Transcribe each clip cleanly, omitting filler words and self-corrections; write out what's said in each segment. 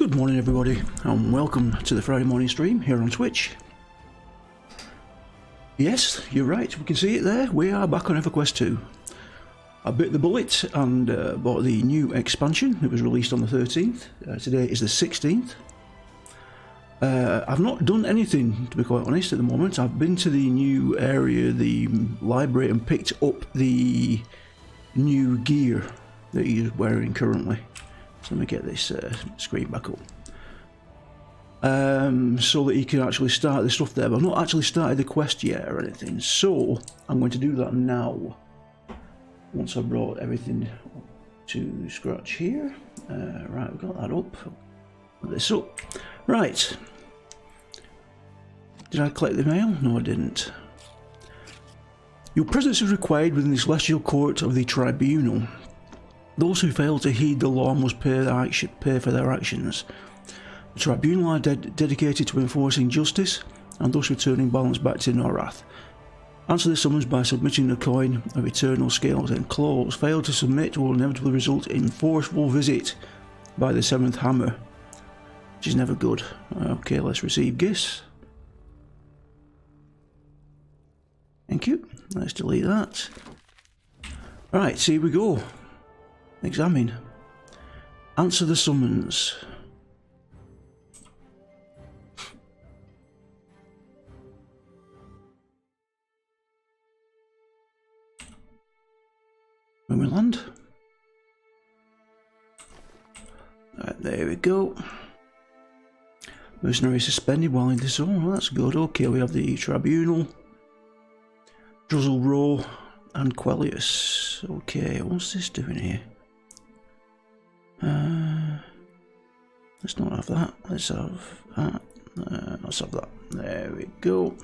Good morning everybody, and welcome to the Friday morning stream here on Twitch. Yes, you're right, we can see it there, we are back on Everquest 2. I bit the bullet and bought the new expansion. It was released on the 13th, today is the 16th. I've not done anything, to be quite honest, at the moment. I've been to the new area, the library, and picked up the new gear that he's wearing currently. So let me get this screen back up. So that you can actually start the stuff there, but I've not actually started the quest yet or anything, so I'm going to do that now. Once I've brought everything to scratch here. Right, we've got that up. Put this up. Right. Did I collect the mail? No, I didn't. Your presence is required within the celestial court of the tribunal. Those who fail to heed the law must pay for their actions. The tribunal are dedicated to enforcing justice and thus returning balance back to Norath. Answer the summons by submitting a coin of eternal scales enclosed. Fail to submit will inevitably result in forceful visit by the 7th hammer, which is never good. Okay, let's receive gifts. Thank you. Let's delete that. Right, so here we go. Examine. Answer the summons. When we land. Right, there we go. Mercenary suspended while in the zone. Oh, that's good. Okay, we have the tribunal, Druzzle Row, and Quellius. Okay, what's this doing here? Let's not have that. Let's have that. Let's have that. There we go.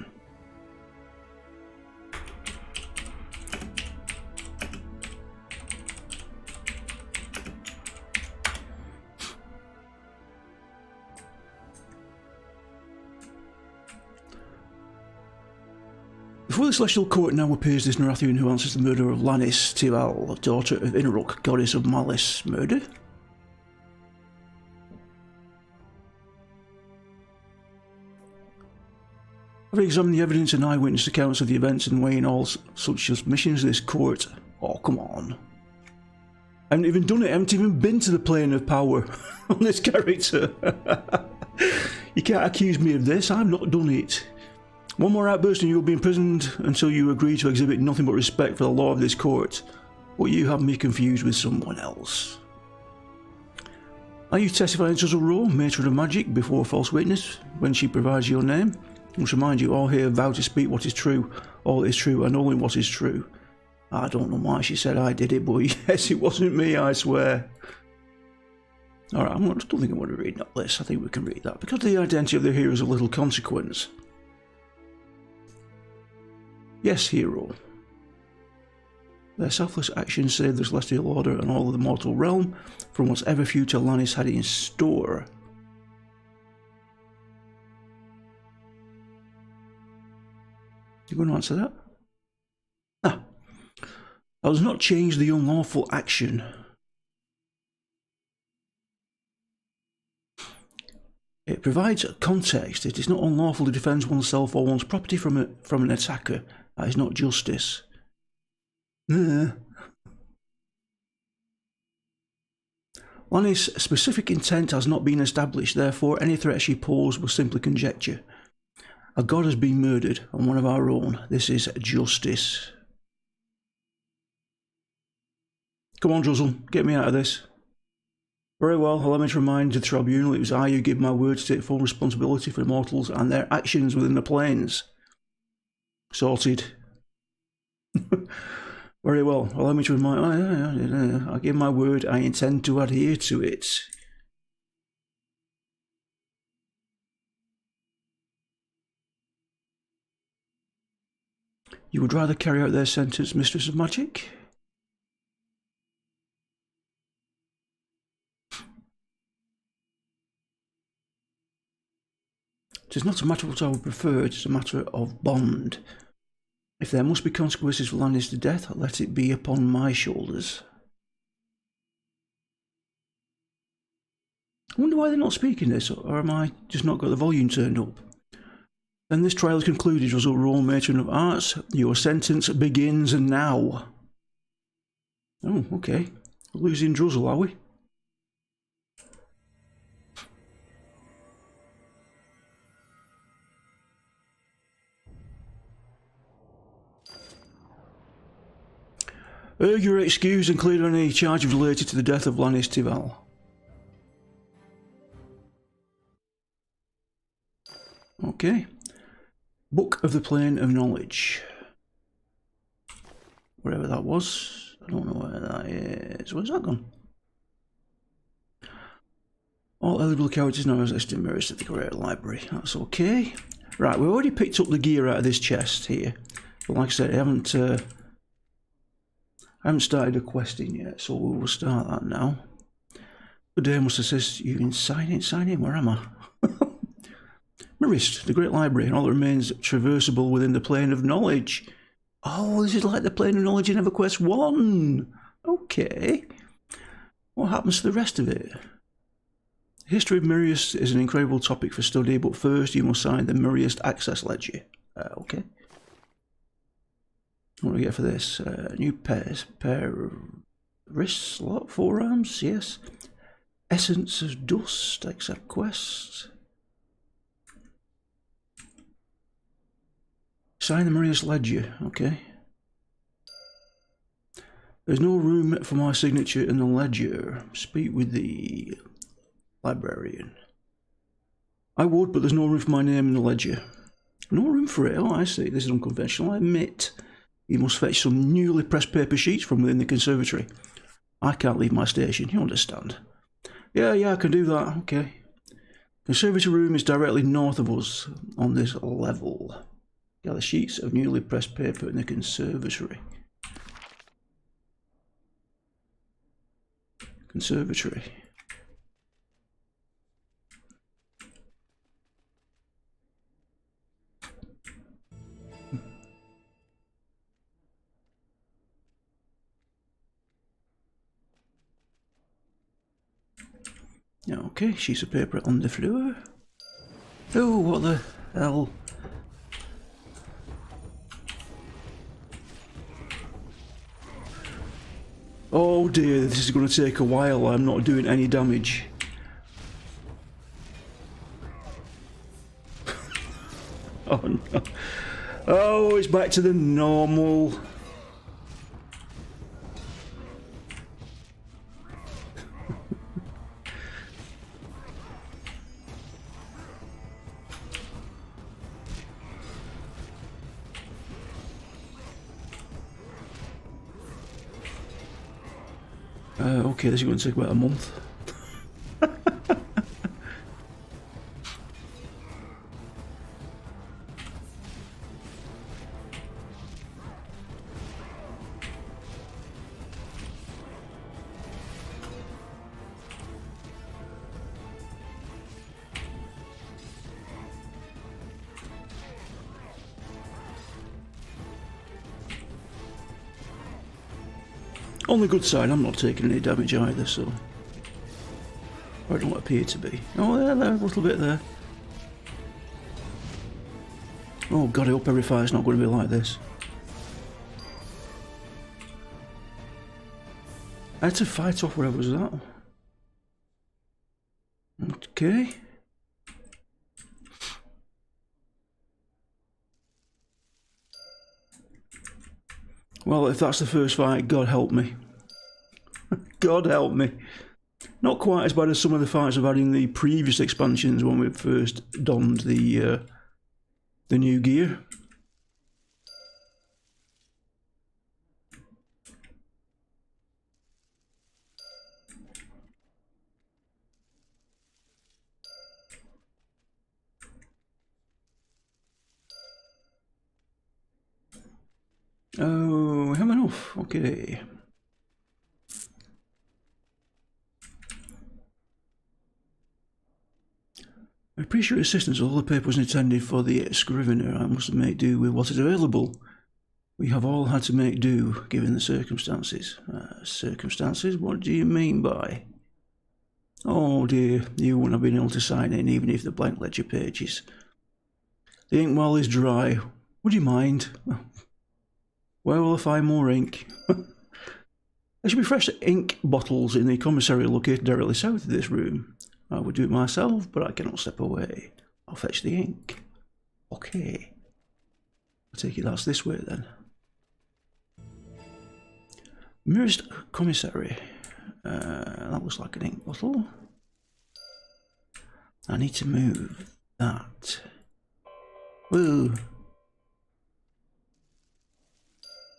Before the Celestial Court now appears this Norathian who answers the murder of Lannis Tival, daughter of Inaruk, goddess of malice. Murder? Having examined the evidence and eyewitness accounts of the events and weighing all such submissions to this court. Oh, come on. I haven't even done it, I haven't even been to the plane of power on this character. You can't accuse me of this, I've not done it. One more outburst and you will be imprisoned until you agree to exhibit nothing but respect for the law of this court. But you have me confused with someone else. Are you testifying to Druzzle Row, matron of magic, before a false witness, when she provides your name? I must remind you, all here vow to speak what is true, all that is true, and only what is true. I don't know why she said I did it, but yes, it wasn't me, I swear. Alright, I don't think I want to read that list. I think we can read that. Because the identity of the hero is of little consequence. Yes, hero. Their selfless actions saved the Celestial Order and all of the mortal realm from whatever future Lannis had in store. You going to answer that? Ah. That does not change the unlawful action. It provides context. It is not unlawful to defend oneself or one's property from an attacker. That is not justice. Lannis' specific intent has not been established, therefore any threat she posed was simply conjecture. A god has been murdered, and one of our own. This is justice. Come on, Druzzle, get me out of this. Very well, allow me to remind the tribunal it was I who give my word to take full responsibility for the mortals and their actions within the planes. Sorted. Very well, allow me to remind... I give my word, I intend to adhere to it. You would rather carry out their sentence, Mistress of Magic? It is not a matter of what I would prefer, it is a matter of bond. If there must be consequences for Lannis to death, let it be upon my shoulders. I wonder why they're not speaking this, or am I just not got the volume turned up? Then this trial is concluded, Razer Royal Matron of Arts. Your sentence begins now. Oh, okay. We're losing Druzzle, are we? Urge your excuse and clear any charges related to the death of Lannis Tival. Okay. Book of the Plane of Knowledge. Wherever that was. I don't know where that is. Where's that gone? All eligible characters now exist in mirrors to the Great Library. That's okay. Right, we've already picked up the gear out of this chest here. But like I said, I haven't started a questing yet, so we will start that now. Good day, must assist you in signing. Sign in, where am I? Mirrorist, the Great Library, and all that remains traversable within the Plane of Knowledge. Oh, this is like the Plane of Knowledge in Everquest 1. Okay. What happens to the rest of it? The history of Mirrorist is an incredible topic for study, but first you must sign the Mirrorist Access Ledger. Okay. What do we get for this? New pair of wrists, forearms, yes. Essence of Dust, accept quest. Sign the Mirrorist Ledger, okay. There's no room for my signature in the ledger. Speak with the librarian. I would, but there's no room for my name in the ledger. No room for it? Oh, I see. This is unconventional. I admit. You must fetch some newly pressed paper sheets from within the conservatory. I can't leave my station, you understand. Yeah, I can do that, okay. Conservatory room is directly north of us on this level. Gather sheets of newly pressed paper in the conservatory. Conservatory. Okay, sheets of paper on the floor. Oh, what the hell? Oh dear, this is going to take a while. I'm not doing any damage. Oh no. Oh, it's back to the normal. Okay, this is going to take about a month. On the good side, I'm not taking any damage either, so... Or I don't appear to be. Oh, there, a little bit there. Oh god, I hope every fire's not going to be like this. I had to fight off wherever was that. Okay. Well, if that's the first fight, God help me. God help me. Not quite as bad as some of the fights I've had in the previous expansions when we first donned the new gear. Oh, we have enough. Okay. I appreciate your assistance. All the paper was intended for the scrivener. I must make do with what is available. We have all had to make do, given the circumstances. Circumstances? What do you mean by? Oh dear, you wouldn't have been able to sign in even if the blank ledger pages. The inkwell is dry. Would you mind? Where will I find more ink? There should be fresh ink bottles in the commissary located directly south of this room. I would do it myself, but I cannot step away. I'll fetch the ink. Okay. I take it that's this way then. Nearest commissary. That looks like an ink bottle. I need to move that. Woo.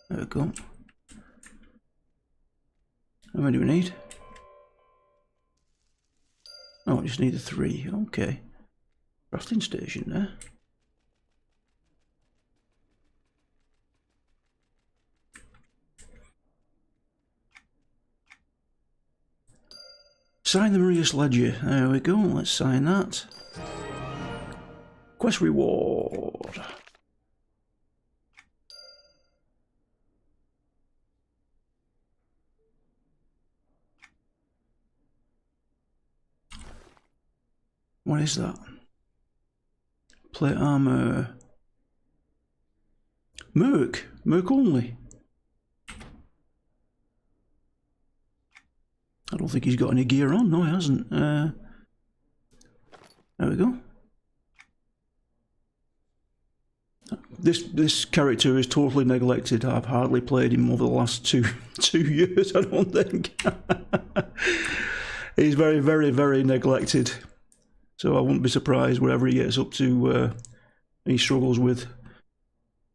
There we go. How many do we need? Oh, I just need a 3. Okay. Crafting station there. Sign the Marius Ledger. There we go. Let's sign that. Quest reward. What is that? Plate armor. Merc. Merc only. I don't think he's got any gear on. No, he hasn't. There we go. This character is totally neglected. I've hardly played him over the last two years, I don't think. He's very, very, very neglected. So I wouldn't be surprised wherever he gets up to, he struggles with.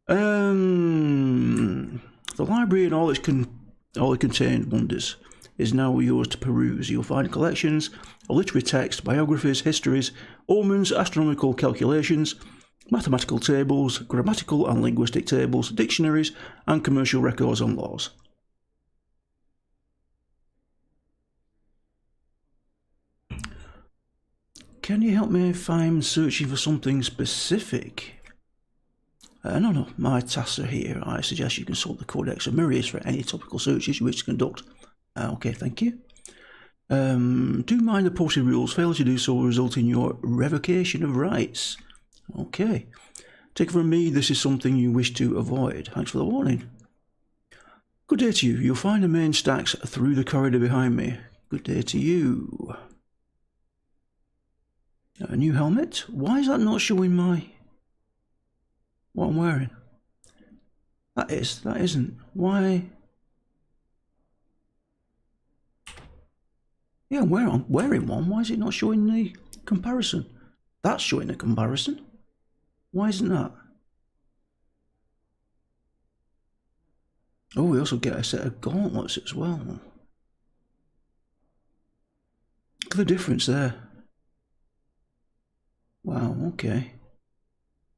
The library and all it contained wonders is now yours to peruse. You'll find collections of literary text, biographies, histories, omens, astronomical calculations, mathematical tables, grammatical and linguistic tables, dictionaries, and commercial records on laws. Can you help me if I'm searching for something specific? No, my tasks are here. I suggest you consult the Codex of Marius for any topical searches you wish to conduct. Okay, thank you. Do mind the posted rules. Failure to do so will result in your revocation of rights. Okay. Take it from me, this is something you wish to avoid. Thanks for the warning. Good day to you. You'll find the main stacks through the corridor behind me. Good day to you. A new helmet? Why is that not showing what I'm wearing? That isn't. Why? Yeah, I'm wearing one. Why is it not showing the comparison? That's showing the comparison. Why isn't that? Oh, we also get a set of gauntlets as well. Look at the difference there. Wow, okay.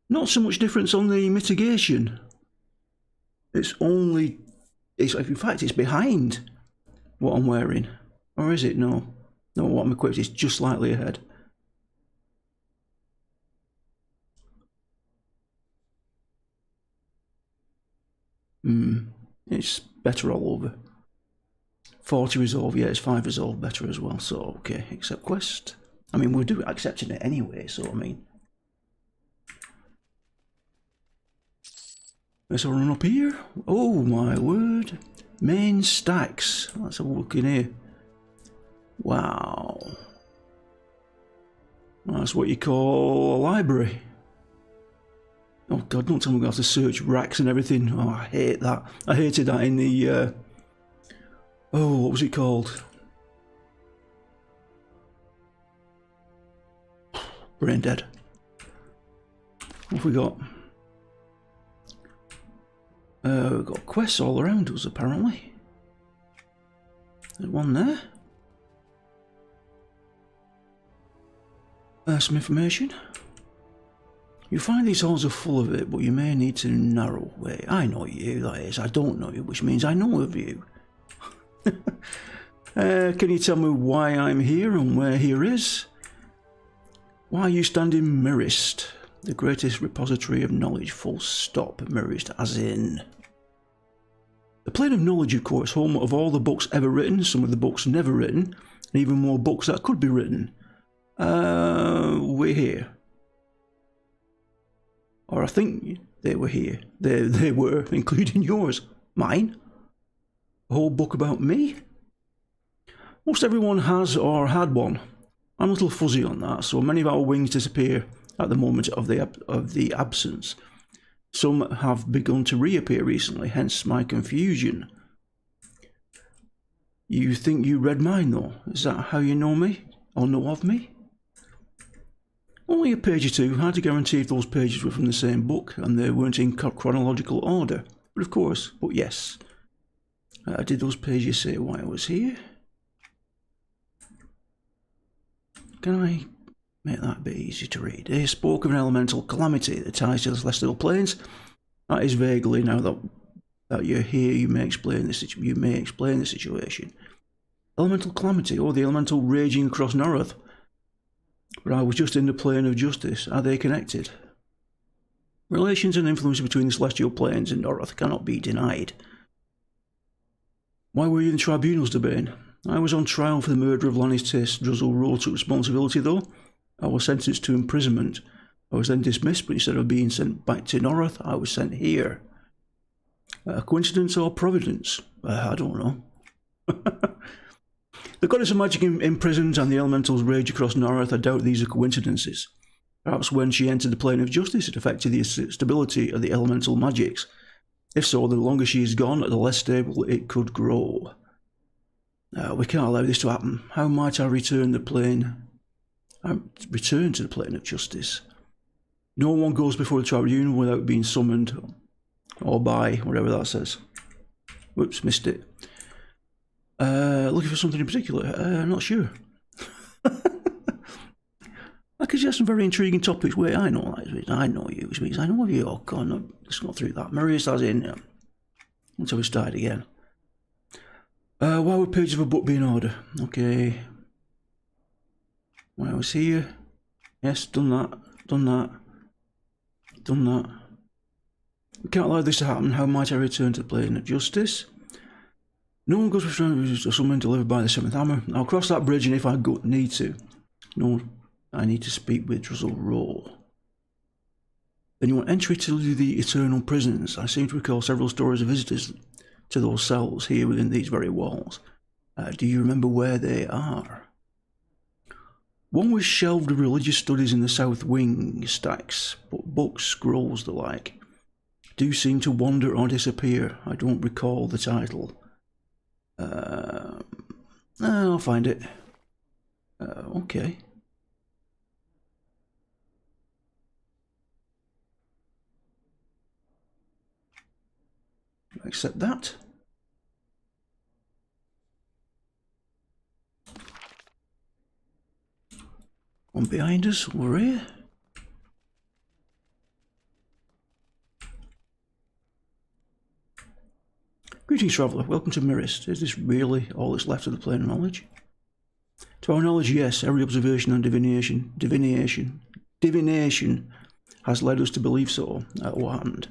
Not so much difference on the mitigation. In fact, it's behind what I'm wearing. Or is it? No. No, what I'm equipped is just slightly ahead. It's better all over. 40 resolve, yeah, it's 5 resolve better as well, so okay, accept quest. I mean, we'll do it accepting it anyway, so I mean. Let's have a run up here. Oh my word. Main stacks. Let's have a look in here. Wow. That's what you call a library. Oh god, don't tell me we're going to have to search racks and everything. Oh, I hate that. I hated that in the, oh, what was it called? Brain dead. What have we got? We've got quests all around us, apparently. There's one there. Some information. You find these halls are full of it, but you may need to narrow way. I know you, that is. I don't know you, which means I know of you. Can you tell me why I'm here and where here is? Why you stand in Marist, the greatest repository of knowledge, full stop. Marist, as in. The plane of knowledge, of course, home of all the books ever written, some of the books never written, and even more books that could be written. We're here. Or I think they were here. They were, including yours. Mine? A whole book about me? Most everyone has or had one. I'm a little fuzzy on that, so many of our wings disappear at the moment of the absence. Some have begun to reappear recently, hence my confusion. You think you read mine, though? Is that how you know me? Or know of me? Only a page or two. Hard to guarantee if those pages were from the same book, and they weren't in chronological order. But of course, but yes. Did those pages say why I was here? Can I make that a bit easier to read? They spoke of an elemental calamity that ties to the celestial planes. That is vaguely, now that you're here, you may explain the situation. Elemental calamity, or the elemental raging across North. But I was just in the plane of justice. Are they connected? Relations and influence between the celestial planes and North cannot be denied. Why were you in the tribunals, Debane? I was on trial for the murder of Lannis Druzzle Rowe took responsibility, though. I was sentenced to imprisonment. I was then dismissed, but instead of being sent back to North, I was sent here. Coincidence or providence? I don't know. The goddess of magic imprisons and the elementals rage across North. I doubt these are coincidences. Perhaps when she entered the plane of justice, it affected the stability of the elemental magics. If so, the longer she is gone, the less stable it could grow. We can't allow this to happen. How might I return to the plane of justice? No one goes before the tribunal without being summoned, or by whatever that says. Whoops, missed it. Looking for something in particular? Not sure. I could suggest some very intriguing topics. Wait, I know that. I know you, which means I know you. Oh God, no, let's go through that. Marius has in. Until we start again. Why would pages of a book be in order? Okay. When I was here. Yes, done that. Done that. Done that. We can't allow this to happen. How might I return to the plane of justice? No one goes before someone delivered by the seventh hammer. I'll cross that bridge, and if I need to. No, I need to speak with Druzzle Rowe. Then you want entry to the eternal prisons. I seem to recall several stories of visitors to those cells here within these very walls. Do you remember where they are? One was shelved of religious studies in the south wing stacks, but books, scrolls, the like, do seem to wander or disappear. I don't recall the title. I'll find it. Okay. Accept that. One behind us, we're here. Greetings, traveller. Welcome to Mirist. Is this really all that's left of the plane of knowledge? To our knowledge, yes. Every observation and divination has led us to believe so. What happened?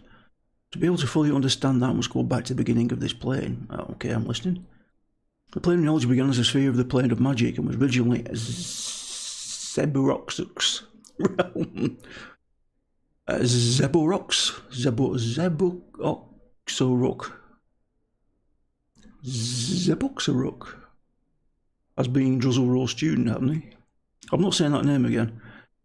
To be able to fully understand that, must go back to the beginning of this plane. Okay, I'm listening. The plane of knowledge began as a sphere of the plane of magic and was originally a Zeborox's realm. Zeboxarok as being Druzzle Rowe's student, haven't he? I'm not saying that name again.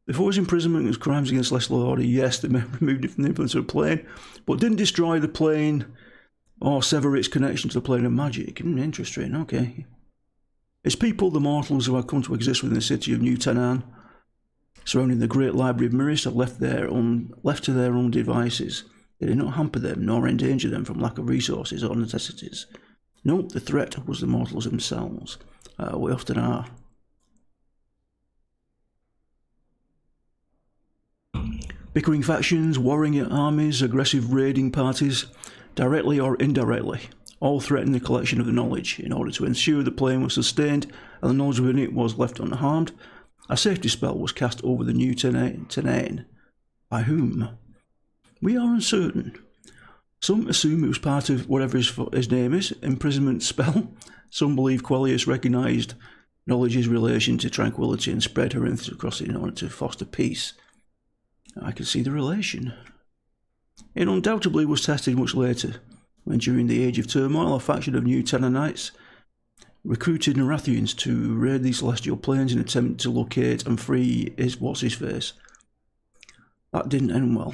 Before his imprisonment, it was crimes against celestial order. Yes, they removed it from the influence of the plane, but didn't destroy the plane or sever its connection to the plane of magic. Interesting, okay. Its people, the mortals who had come to exist within the city of New Tenan, surrounding the great library of Mirist, are left to their own devices. They did not hamper them, nor endanger them from lack of resources or necessities. No, the threat was the mortals themselves. We often are. Bickering factions, warring armies, aggressive raiding parties, directly or indirectly, all threatened the collection of the knowledge. In order to ensure the plane was sustained and the knowledge within it was left unharmed, a safety spell was cast over the New Tenan. By whom? We are uncertain. Some assume it was part of whatever his name is, imprisonment spell. Some believe Quellius recognised acknowledge his relation to tranquility and spread her influence across it in order to foster peace. I can see the relation. It undoubtedly was tested much later, when during the Age of Turmoil a faction of new Tenorites recruited Narathians to raid the celestial planes in an attempt to locate and free what's-his-face. That didn't end well.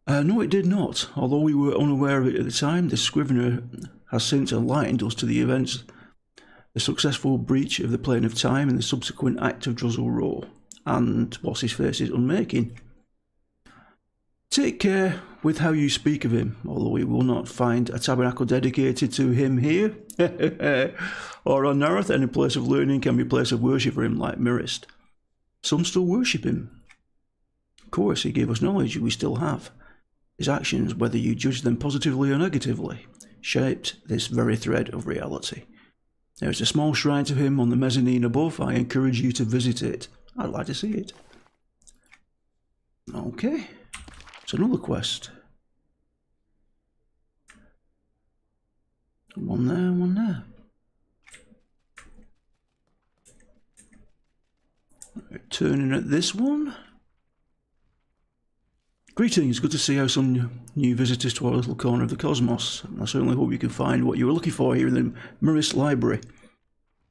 No, it did not. Although we were unaware of it at the time, the Scrivener has since enlightened us to the events, the successful breach of the plane of time and the subsequent act of Druzzle Row, and what's-his-face's unmaking. Take care with how you speak of him, although we will not find a tabernacle dedicated to him here, or on Narath. Any place of learning can be a place of worship for him, like Mirist. Some still worship him. Of course, he gave us knowledge we still have. His actions, whether you judge them positively or negatively, shaped this very thread of reality. There is a small shrine to him on the mezzanine above. I encourage you to visit it. I'd like to see it. Okay. It's another quest. One there, one there. Turning at this one. Greetings, good to see how some new visitors to our little corner of the cosmos. I certainly hope you can find what you were looking for here in the Mirist Library.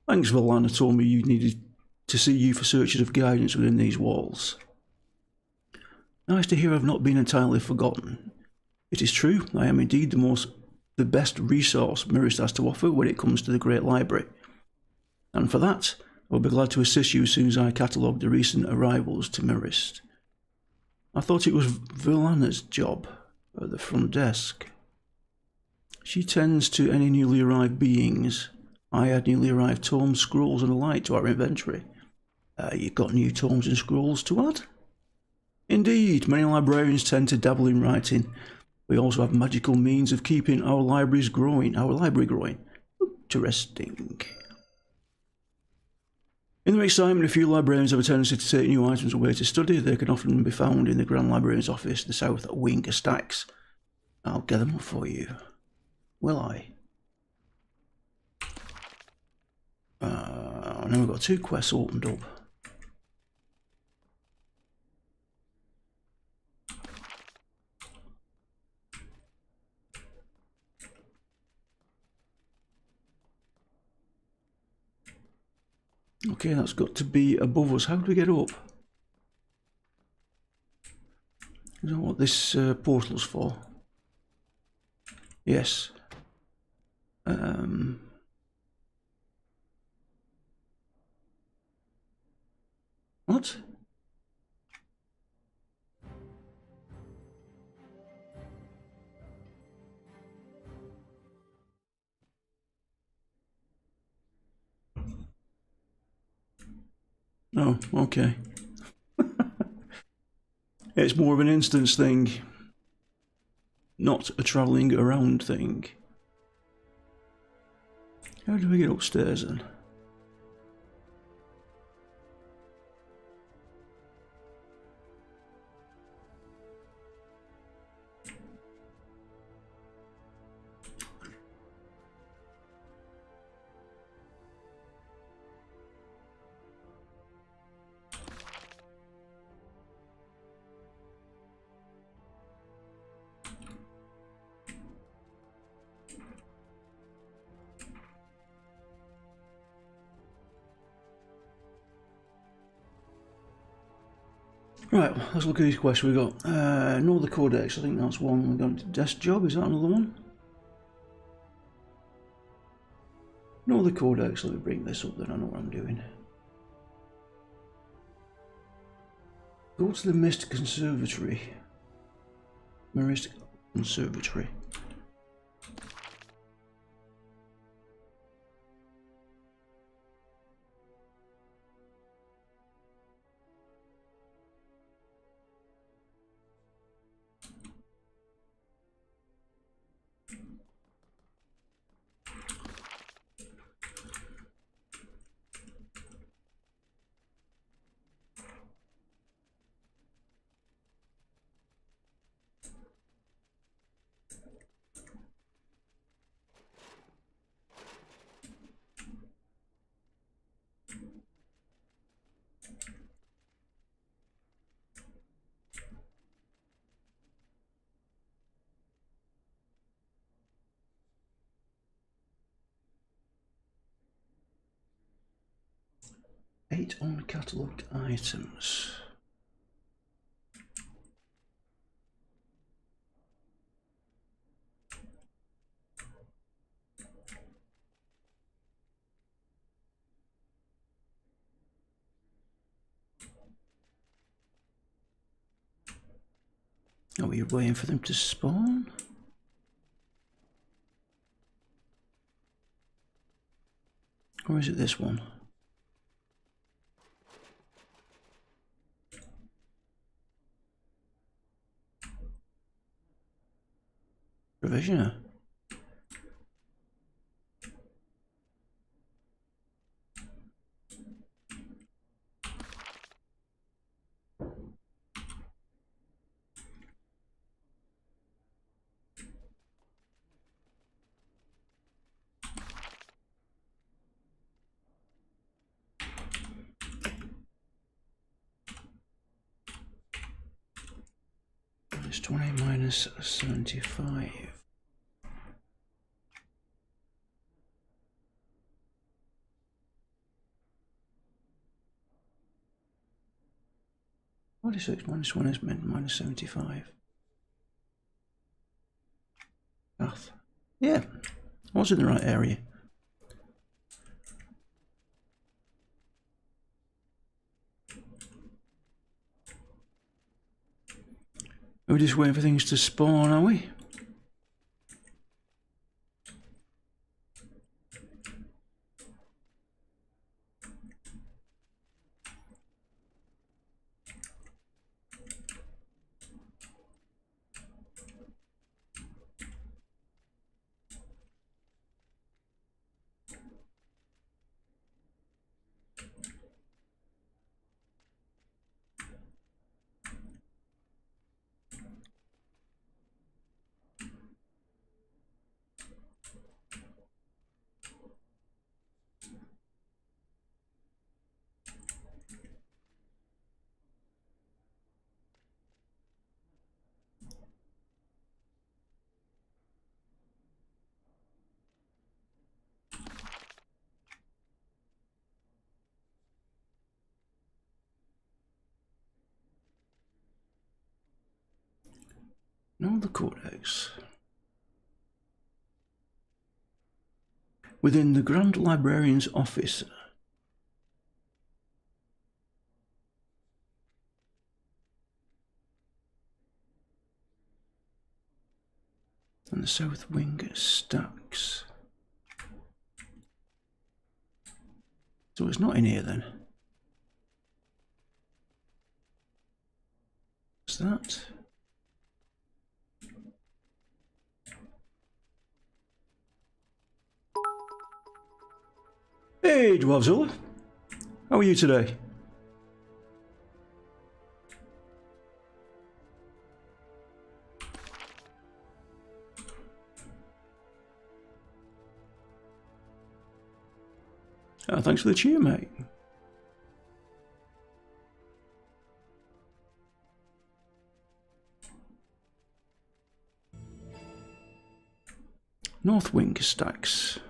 Thanks, Valana told me you needed to see you for searches of guidance within these walls. Nice to hear I've not been entirely forgotten. It is true, I am indeed the best resource Mirist has to offer when it comes to the Great Library. And for that, I'll be glad to assist you as soon as I catalogue the recent arrivals to Mirist. I thought it was Verlana's job at the front desk. She tends to any newly arrived beings. I add newly arrived tomes, scrolls and the like to our inventory. You've got new tomes and scrolls to add? Indeed, many librarians tend to dabble in writing. We also have magical means of keeping our library growing. Interesting. In their excitement, a few librarians have a tendency to take new items away to study. They can often be found in the Grand Librarian's office, the south wing of Stacks. I'll get them up for you. Will I? Now we've got 2 quests opened up. Okay, that's got to be above us. How do we get up? Is that what this portal's for? Yes. What? Oh, okay. It's more of an instance thing, not a travelling around thing. How do we get upstairs then? Right, let's look at these quests we got. Know the Codex, I think that's one. We got desk job, is that another one? Know the Codex, let me bring this up then I know what I'm doing. Go to the Mist Conservatory. Mist Conservatory. 8 uncatalogued items. Are we waiting for them to spawn? Or is it this one? Provisioner. Minus 20 minus 75. -46 minus 1 is minus 75. Path. Yeah, I was in the right area. We're just waiting for things to spawn, are we? No, the codex. Within the Grand Librarian's office. And the south wing stacks. So it's not in here then. What's that? Hey, Dwarfzilla. How are you today? Oh, thanks for the cheer, mate. North wing stacks.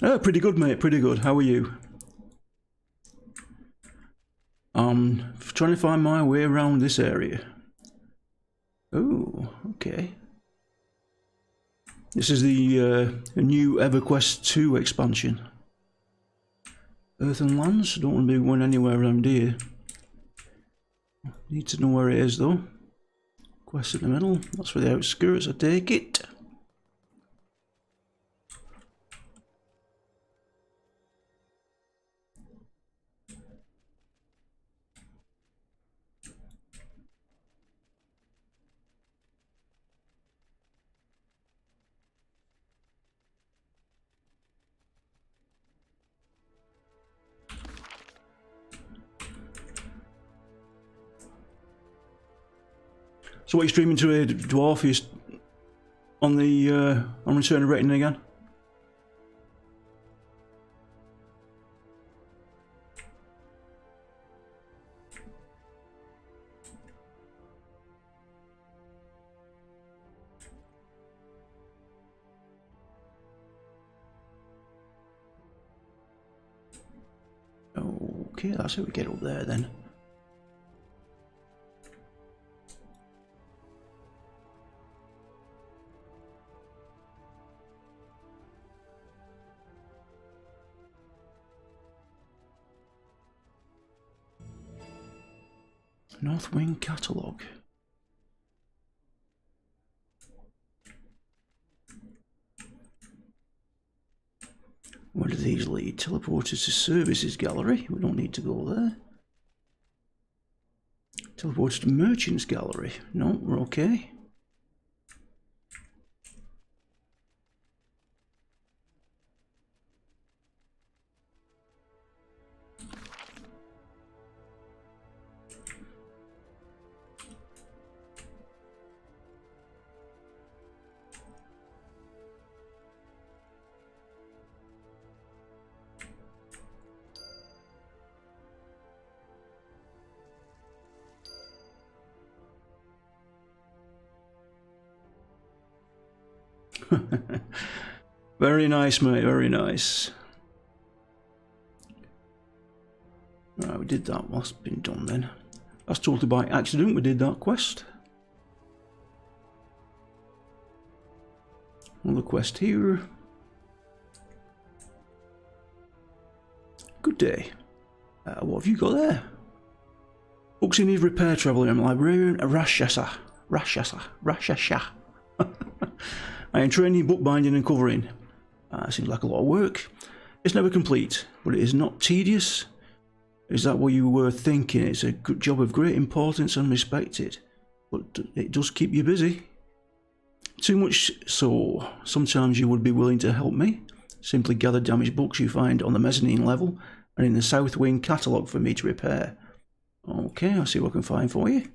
Oh, pretty good, mate, pretty good. How are you? Trying to find my way around this area. Oh, okay. This is the new Everquest 2 expansion. Earth and Lands, don't want to be going anywhere around here. Need to know where it is though. Quest in the middle, that's for the outskirts, I take it. So what are you streaming today, Dwarf? Is on the on Return of Rating again? Okay, that's how we get up there then. North Wing Catalogue. Where do these lead? Teleporters to Services Gallery. We don't need to go there. Teleporters to Merchants Gallery. No, we're okay. Very nice, mate, very nice. Right, we did that. What's been done then? That's totally by accident we did that quest. Another quest here. Good day. What have you got there? Books in need repair, traveller and librarian Rashasha. I am training in bookbinding and covering. Seems like a lot of work. It's never complete, but it is not tedious. Is that what you were thinking? It's a good job of great importance and respected, but it does keep you busy. Too much so, sometimes you would be willing to help me. Simply gather damaged books you find on the mezzanine level and in the South Wing catalogue for me to repair. Okay, I'll see what I can find for you.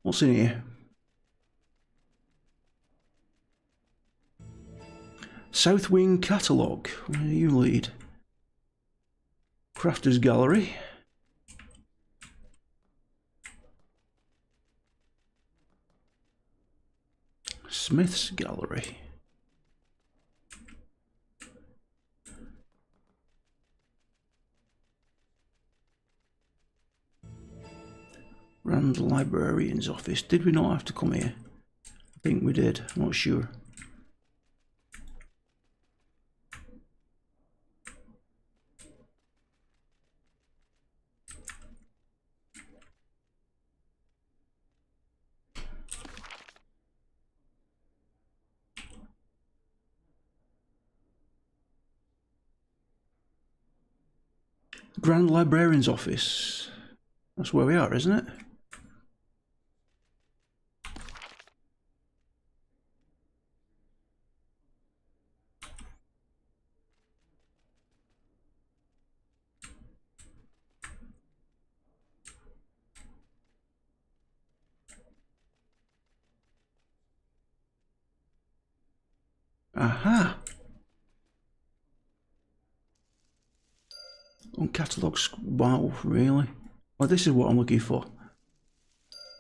What's in here? South Wing Catalogue. Where do you lead? Crafters Gallery. Smith's Gallery. Grand Librarian's Office. Did we not have to come here? I think we did. I'm not sure. Grand Librarian's Office. That's where we are, isn't it? Aha! On catalogues, wow, really? Well, this is what I'm looking for.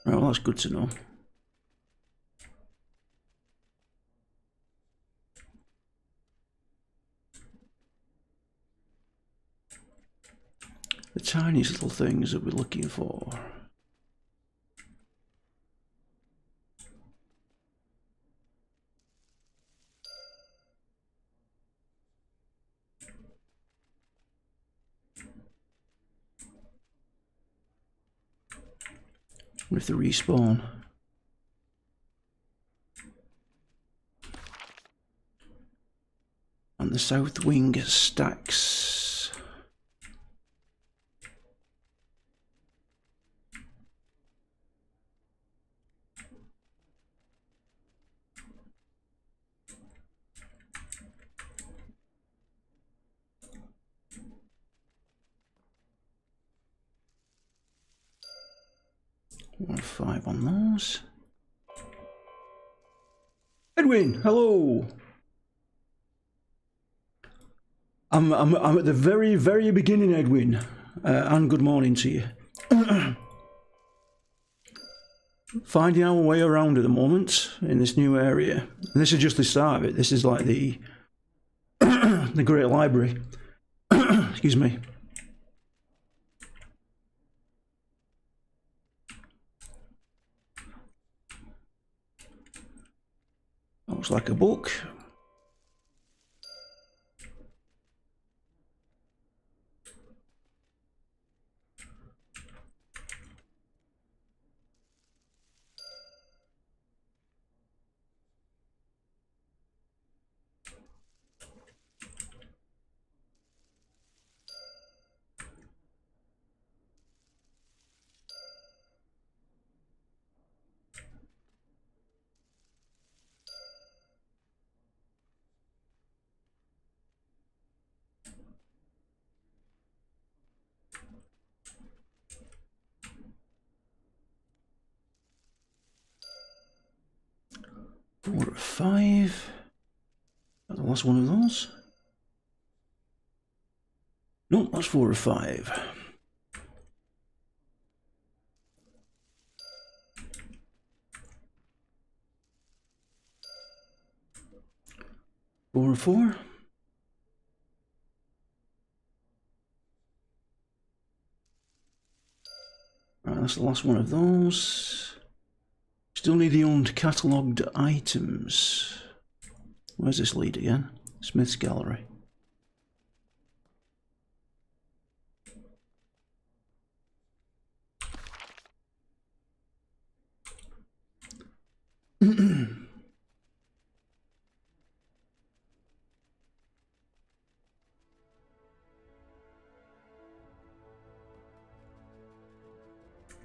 Right, well, that's good to know. The tiniest little things that we're looking for. With the respawn. And the South Wing stacks. One 5 on those. Edwin, hello. I'm at the very beginning, Edwin, and good morning to you. Finding our way around at the moment in this new area. And this is just the start of it. This is like the the Great Library. Excuse me. Looks like a book. Four or five. That's the last one of those. No, that's 4 or 5. Four or 4. Right, that's the last one of those. Still need the owned catalogued items. Where's this lead again? Smith's Gallery.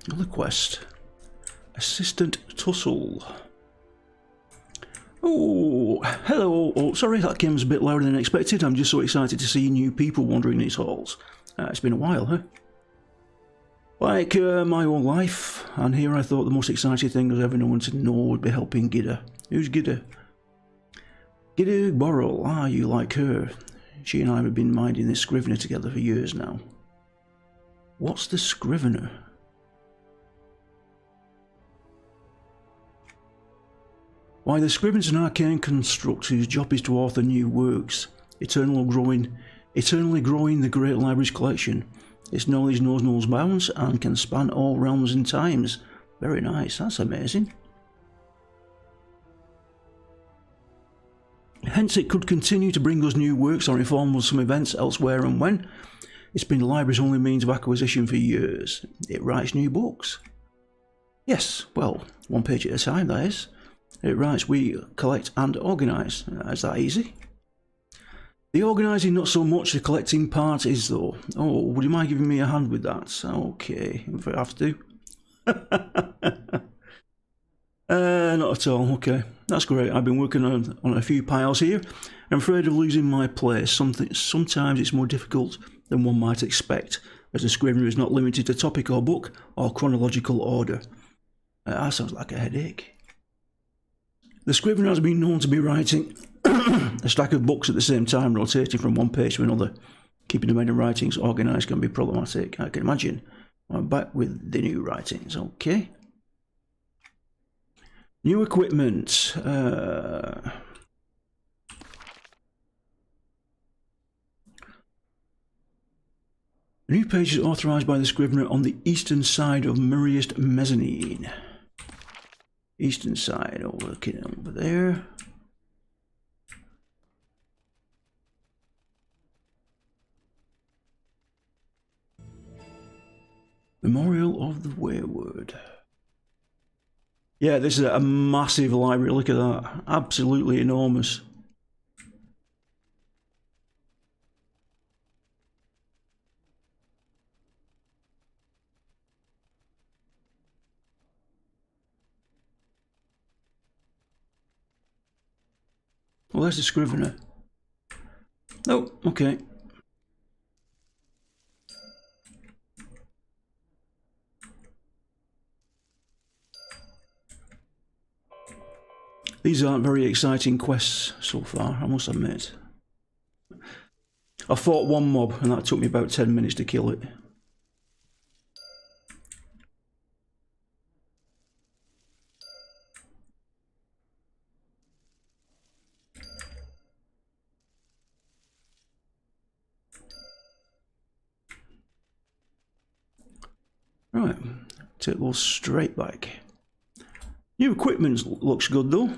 Another quest. Assistant Tussle. Oh, hello. Oh, sorry, that came a bit louder than expected. I'm just so excited to see new people wandering these halls. It's been a while, huh? Like my own life, and here I thought the most exciting thing was everyone to know would be helping Gidda. Who's Gidda? Gidda Borrell. Ah, you like her. She and I have been minding this Scrivener together for years now. What's the Scrivener? Why, the Scrivener's an arcane construct whose job is to author new works, eternally growing the Great Library's collection. Its knowledge knows no bounds and can span all realms and times. Very nice, that's amazing. Hence it could continue to bring us new works or inform us some events elsewhere and when. It's been the library's only means of acquisition for years. It writes new books. Yes, well, one page at a time, that is. It writes, we collect and organise. Is that easy? The organising not so much, the collecting part is though. Oh, would you mind giving me a hand with that? Okay, if I have to. Not at all, okay. That's great. I've been working on a few piles here. I'm afraid of losing my place. Sometimes it's more difficult than one might expect, as the Scrivener is not limited to topic or book or chronological order. That sounds like a headache. The Scrivener has been known to be writing a stack of books at the same time, rotating from one page to another. Keeping the main writings organised can be problematic, I can imagine. I'm back with the new writings, okay. New equipment. New page is authorised by the Scrivener on the eastern side of Murriest Mezzanine. Eastern side, looking over there. Memorial of the Wayward. Yeah, this is a massive library. Look at that. Absolutely enormous. Well, there's the Scrivener. Oh, okay. These aren't very exciting quests so far, I must admit. I fought one mob and that took me about 10 minutes to kill it. Right, take those straight back. New equipment looks good though.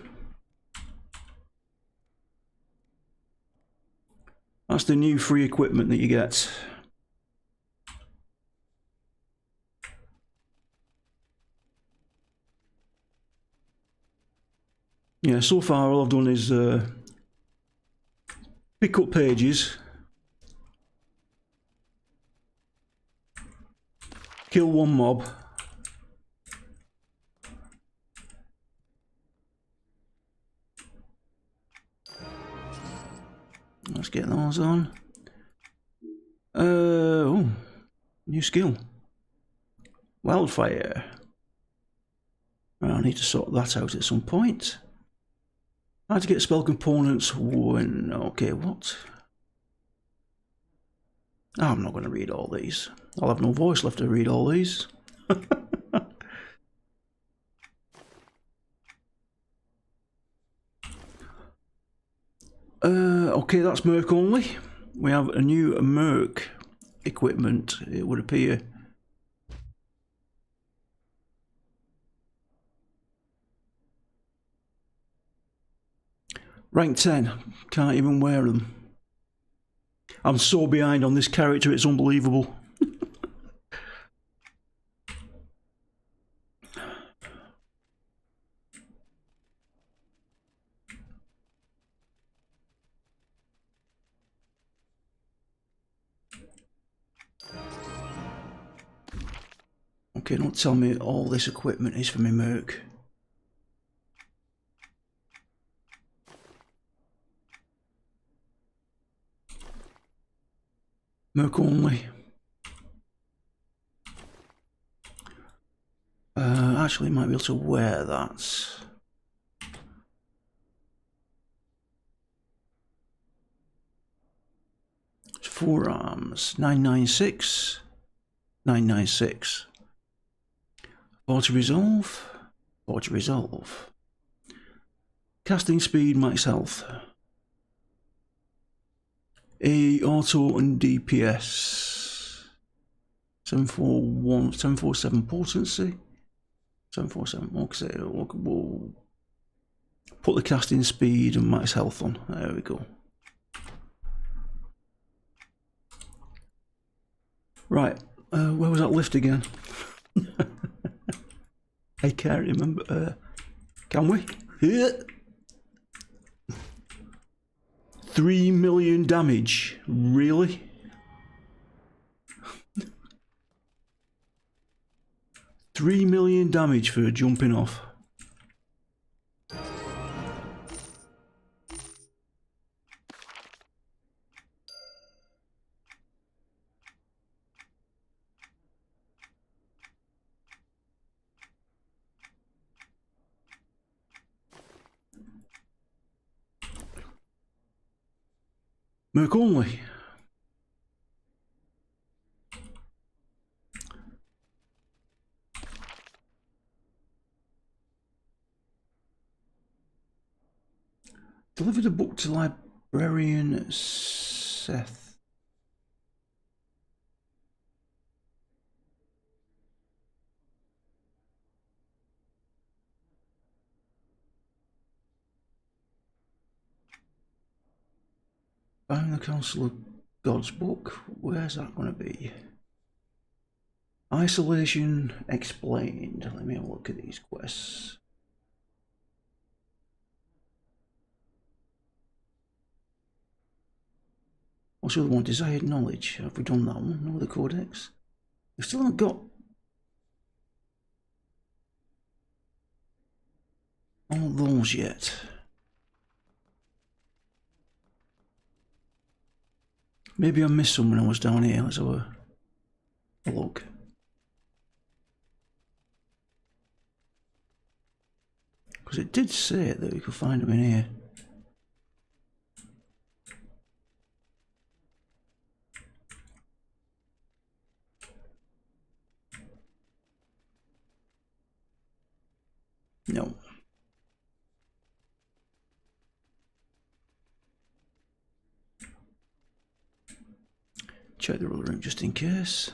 That's the new free equipment that you get. Yeah, so far all I've done is pick up pages, kill one mob, let's get those on. Oh, new skill. Wildfire. I need to sort that out at some point. How to get spell components when... Okay, what? Oh, I'm not going to read all these. I'll have no voice left to read all these. Okay, that's Merc only. We have a new Merc equipment, it would appear. Rank 10, can't even wear them. I'm so behind on this character, it's unbelievable. Okay, don't tell me all this equipment is for me Merc. Merc only. Actually, might be able to wear that. It's forearms. 996. 996. 40 resolve. 40 resolve. Casting speed, max health. A auto and DPS. 741, 747 potency. 747. Okay, we'll put the casting speed and max health on. There we go. Right, where was that lift again? I can't remember. Can we? 3 million damage. Really? $3 million damage for jumping off. Merc only. Delivered a book to librarian Seth. Find the Council of God's book. Where's that going to be? Isolation explained. Let me have a look at these quests. What's the other one? Desired knowledge. Have we done that one? No, the codex. We still haven't got all those yet. Maybe I missed some when I was down here. Let's have a look. Because it did say that we could find them in here. No. Check the other room just in case.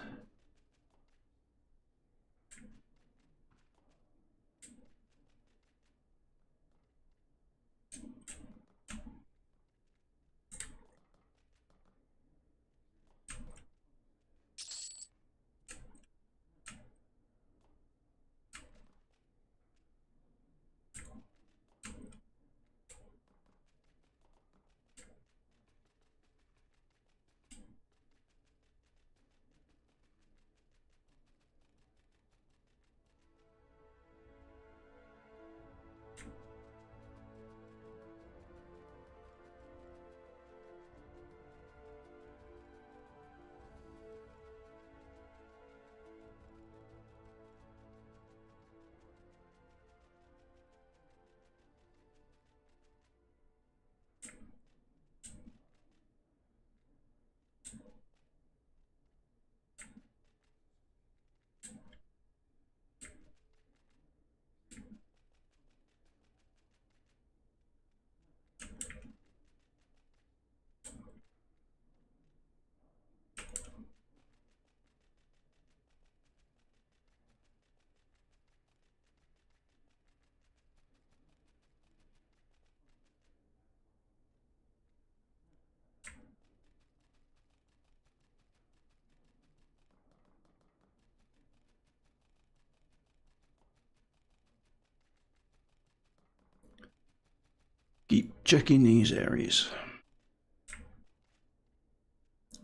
checking these areas.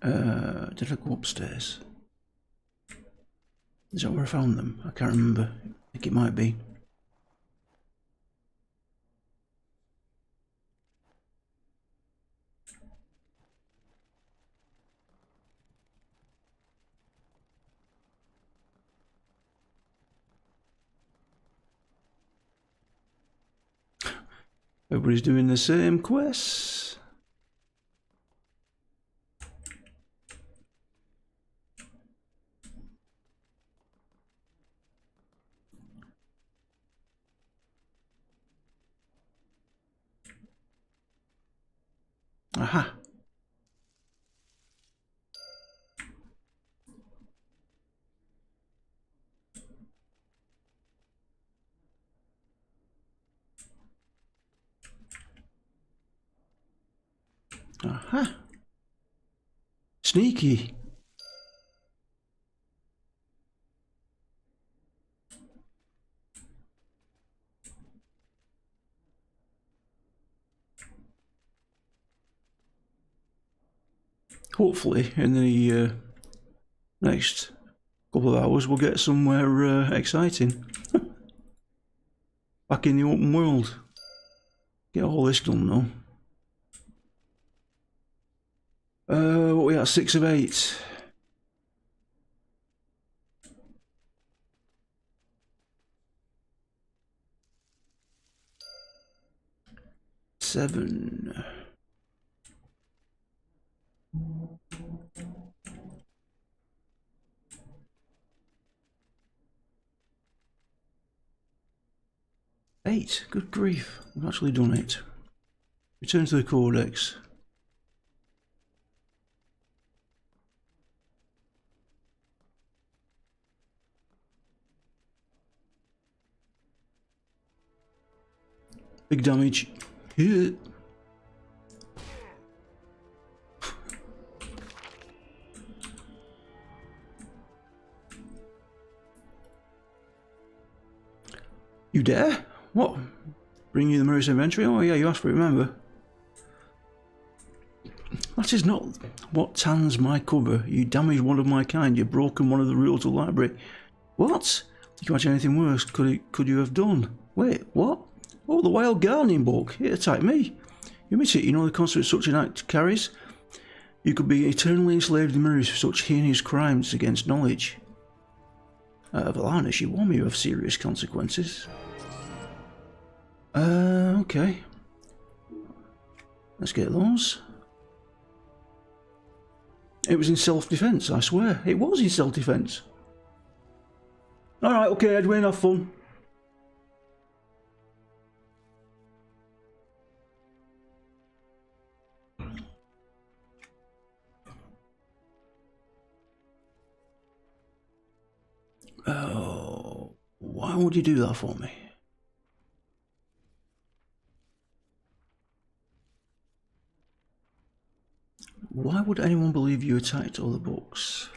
Did I go upstairs? Is that where I found them? I can't remember. I think it might be. Everybody's doing the same quests. Aha. Aha. Sneaky. Hopefully in the next couple of hours we'll get somewhere exciting. Back in the open world. Get all this done though. What we at? 6 of 8. Seven. Eight. Good grief. I've actually done it. Return to the codex. Big damage. Hit. You dare? What? Bring you the mirror's inventory? Oh yeah, you asked for it, remember? That is not what tans my cover. You damaged one of my kind. You've broken one of the rules of the library. What? You can imagine anything worse could you have done? Wait, what? Oh, the wild gardening book. It attacked me. You admit it, you know the consequence such an act carries? You could be eternally enslaved in mirrors for such heinous crimes against knowledge. Valana, she warned me of serious consequences. Okay. Let's get those. It was in self-defense, I swear. It was in self-defense. Alright, okay, Edwin, have fun. Oh, why would you do that for me? Why would anyone believe you attacked all the books?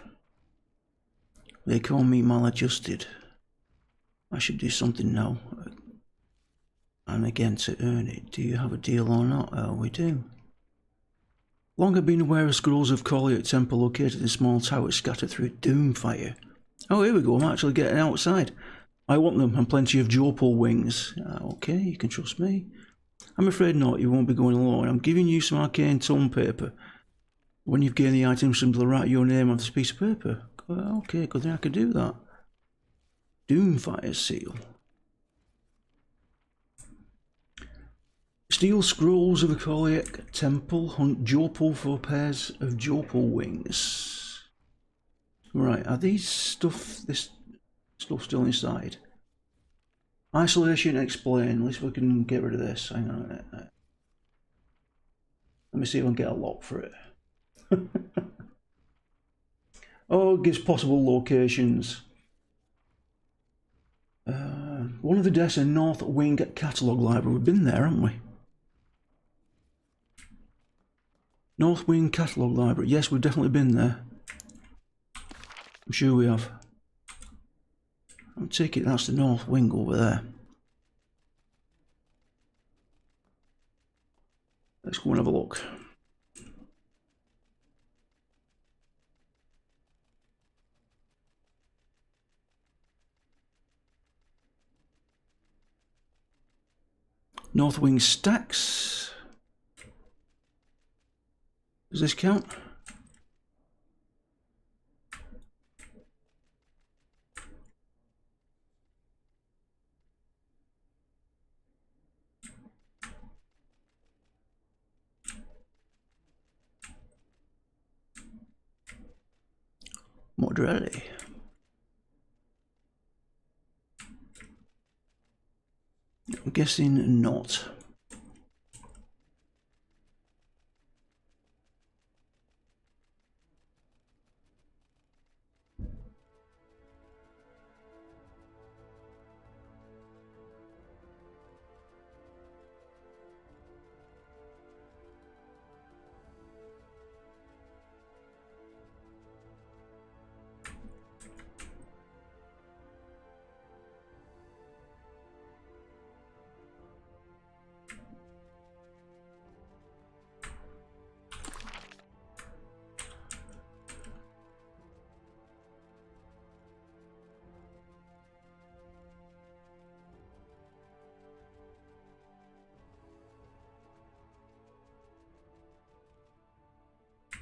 They call me maladjusted. I should do something now. And again to earn it. Do you have a deal or not? Oh, we do. Long have been aware of scrolls of Corliot Temple located in small towers scattered through doomfire. Oh, here we go. I'm actually getting outside. I want them and plenty of Jopal wings. Okay, you can trust me. I'm afraid not. You won't be going alone. I'm giving you some arcane tome paper. When you've gained the items, simply write your name on this piece of paper. Okay, good thing I can do that. Doomfire seal. Steal scrolls of the Corliot Temple. Hunt Jopal for pairs of Jopal wings. Right, are these this stuff still inside? Isolation, explain. At least we can get rid of this. Hang on a minute. Let me see if I can get a lock for it. Oh, it gives possible locations. One of the desks in North Wing Catalogue Library. We've been there, haven't we? North Wing Catalogue Library. Yes, we've definitely been there. I'm sure we have. I'll take it that's the North Wing over there. Let's go and have a look. North Wing stacks. Does this count? Moderately. I'm guessing not.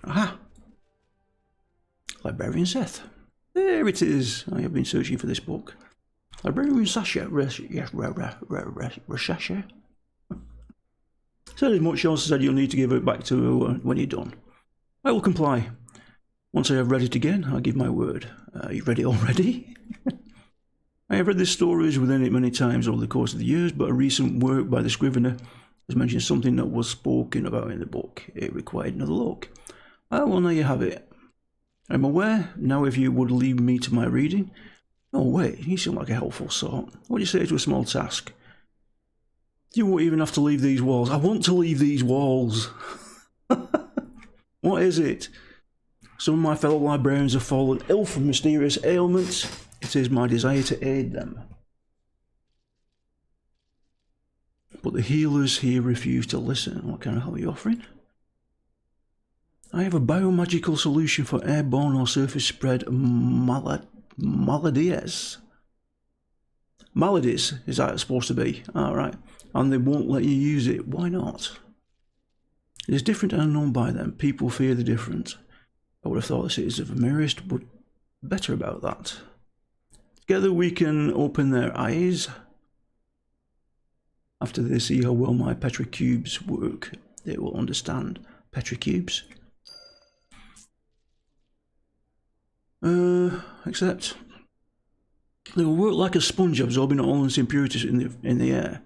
Aha! Librarian Seth. There it is. I have been searching for this book. Librarian Sasha. Sasha. Said as much as said you'll need to give it back to when you're done. I will comply. Once I have read it again, I'll give my word. You read it already? I have read the stories within it many times over the course of the years, but a recent work by the scrivener has mentioned something that was spoken about in the book. It required another look. Well, now you have it. I'm aware. Now if you would leave me to my reading. Oh wait, you seem like a helpful sort. What do you say to a small task? You won't even have to leave these walls. I want to leave these walls. What is it? Some of my fellow librarians have fallen ill from mysterious ailments. It is my desire to aid them. But the healers here refuse to listen. What kind of help are you offering? I have a biomagical solution for airborne or surface spread maladies. Maladies, is that supposed to be? Alright. And they won't let you use it. Why not? It is different and unknown by them. People fear the different. I would have thought the citizens of Mirist would better about that. Together we can open their eyes. After they see how well my petricubes work, they will understand. Petricubes? Except they will work like a sponge, absorbing all its impurities in the air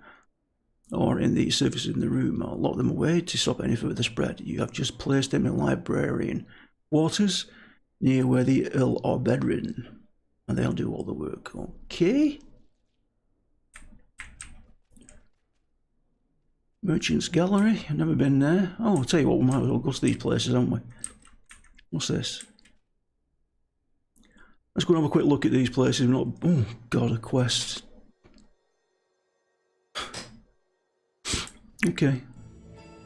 or in the surface in the room. I'll lock them away to stop any further spread. You have just placed them in librarian quarters near where the ill are bedridden, and they'll do all the work. Okay. Merchant's Gallery. I've never been there. Oh, I'll tell you what, we might as well go to these places, haven't we? What's this? Let's go and have a quick look at these places. Not, oh god, a quest. Okay.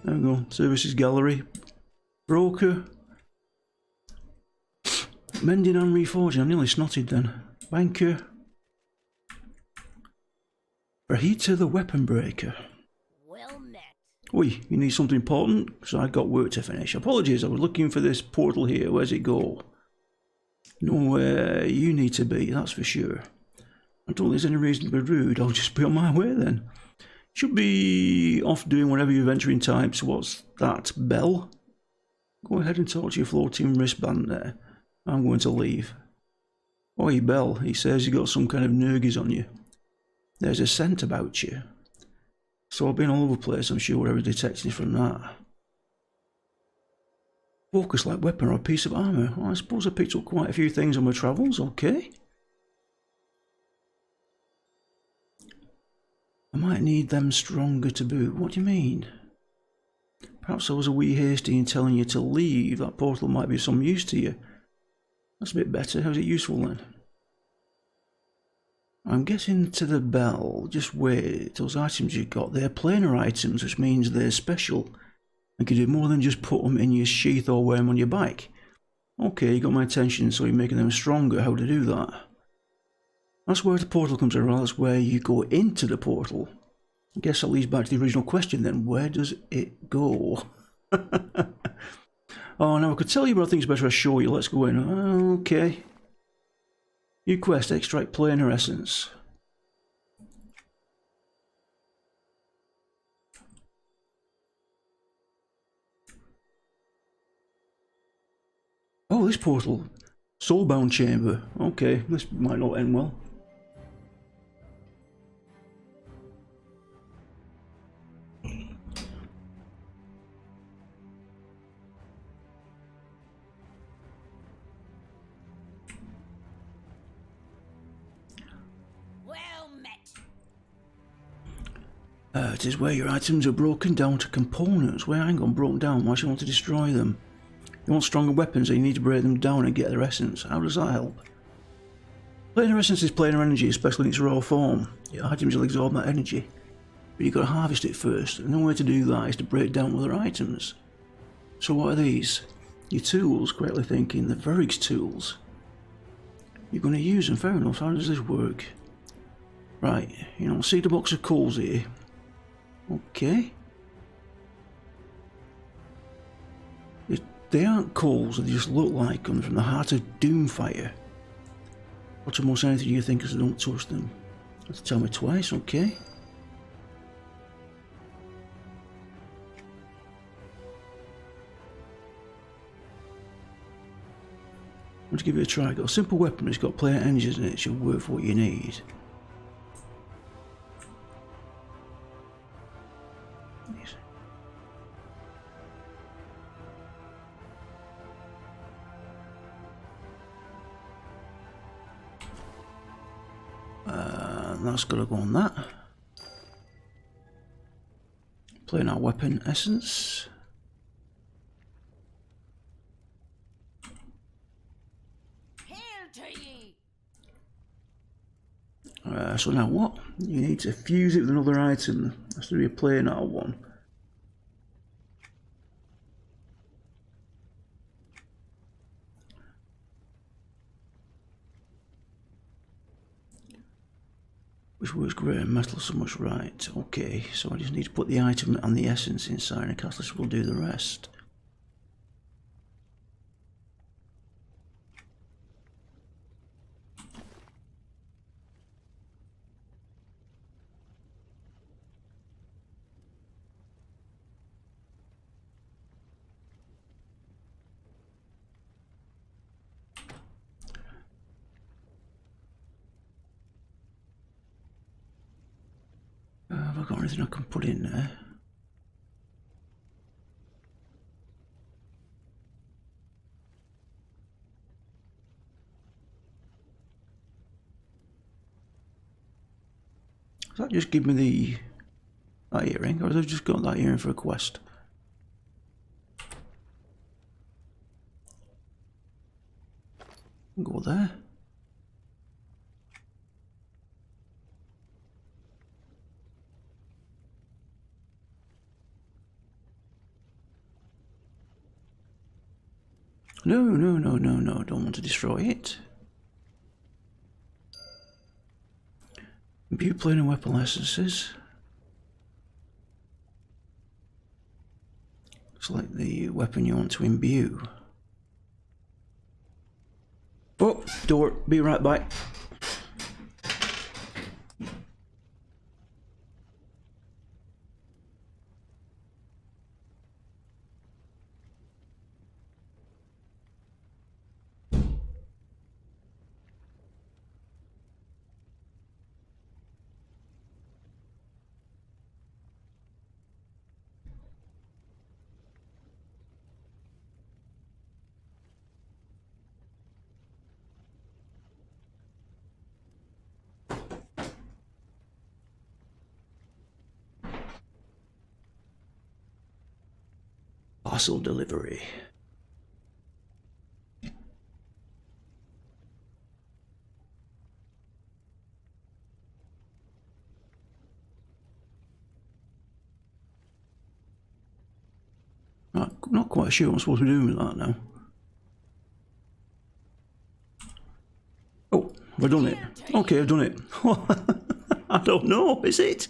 There we go. Services Gallery. Broker. Mending and reforging. I'm nearly snotted then. Banker. Brahita the Weapon Breaker. Well met. Oi, you need something important? Because I've got work to finish. Apologies, I was looking for this portal here. Where's it go? Nowhere you need to be, that's for sure. I don't think there's any reason to be rude. I'll just be on my way then. Should be off doing whatever you're venturing types. What's that? Bell? Go ahead and talk to your floating wristband there. I'm going to leave. Oi, Bell, he says you got some kind of nergies on you. There's a scent about you. So I've been all over the place, I'm sure whatever's detecting from that. Focus like weapon or a piece of armour. Well, I suppose I picked up quite a few things on my travels, okay. I might need them stronger to boot. What do you mean? Perhaps I was a wee hasty in telling you to leave. That portal might be of some use to you. That's a bit better. How's it useful then? I'm getting to the bell. Just wait. Those items you got, they're planar items, which means they're special. You can do more than just put them in your sheath or wear them on your bike. Okay, you got my attention, so you're making them stronger. How to do that? That's where the portal comes around. That's where you go into the portal. I guess that leads back to the original question then. Where does it go? Oh, now I could tell you, but I think it's better I show you. Let's go in. Okay. New quest, extract planar essence. Oh, this portal. Soulbound chamber. Okay, this might not end well. Well met. It is where your items are broken down to components. Where hang on, broken down. Why do you want to destroy them? You want stronger weapons, and you need to break them down and get their essence. How does that help? Planar essence is planar energy, especially in its raw form. Your items will absorb that energy, but you've got to harvest it first, and the way to do that is to break down other items. So what are these? Your tools, correctly thinking, the Verig's tools. You're going to use them, fair enough. How does this work? Right, you know, see the box of coals here? Okay. They aren't coals, they just look like them from the heart of Doomfire. What's almost anything you think is don't touch them? You have to tell me twice, okay? Let's give it a try. Got a simple weapon, it's got planar engines in it, it should work for what you need. That's got to go on that. Playing our weapon essence. Hail to ye. So now what? You need to fuse it with another item. Has to be a planar one. Which works great in metal so much, right? Okay, so I just need to put the item and the essence inside, and a catalyst will do the rest. Have I got anything I can put in there? Does that just give me that earring, or have I just got that earring for a quest? Go there. No, don't want to destroy it. Imbue planar weapon essences. Looks like the weapon you want to imbue. Oh, door, be right back. Parcel delivery. I'm not quite sure what I'm supposed to be doing with that now. Oh, have I done it? Okay, I've done it. I don't know, is it?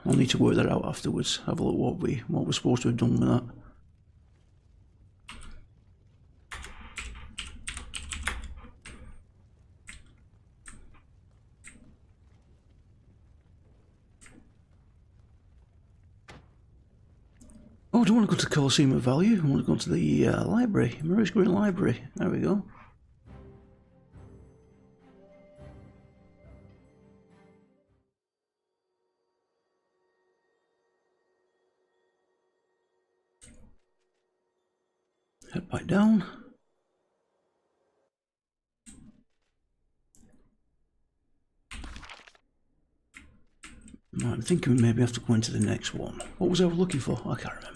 I'll need to work that out afterwards. Have a look what we're supposed to have done with that. Oh, I don't want to go to the Coliseum of Value. I want to go to the library, Mary's Green Library. There we go. Head back down. I'm thinking we maybe have to go into the next one. What was I looking for? I can't remember.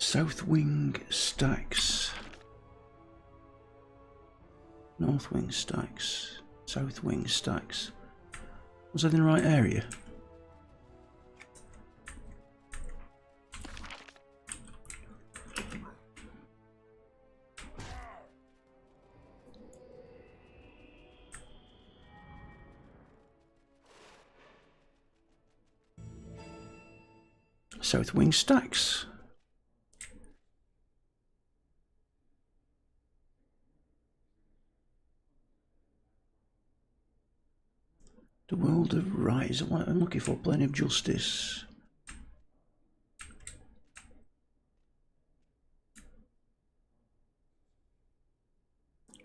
South wing stacks. North wing stacks. South wing stacks. Was that in the right area? South wing stacks. The world of rise. I'm looking for Plane of Justice.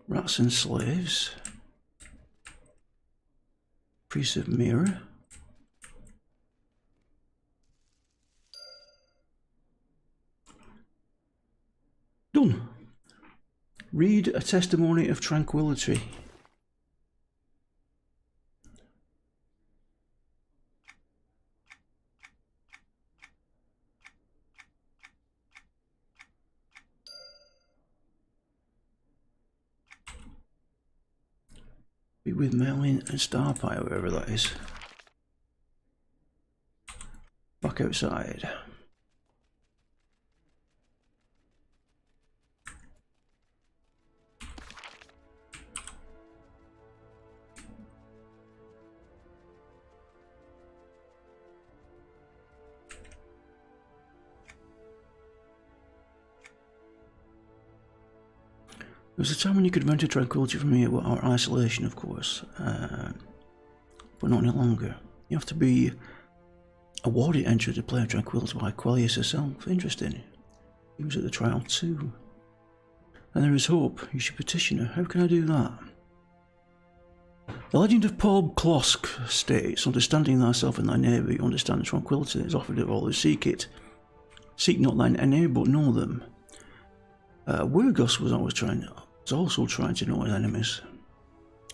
Rats and slaves. Priest of Mirror. Done. Read a testimony of tranquility. Be with Merlin and Starpie, whoever that is. Back outside. There was a time when you could rent a tranquility from here without isolation, of course, but not any longer. You have to be awarded entry to play of tranquility by Quellius herself. Interesting. He was at the trial too. And there is hope. You should petition her. How can I do that? The legend of Paul Klosk states, understanding thyself and thy neighbour, you understand the tranquility that is offered of all who seek it. Seek not thine neighbour, but know them. Wergos was also trying to know his enemies.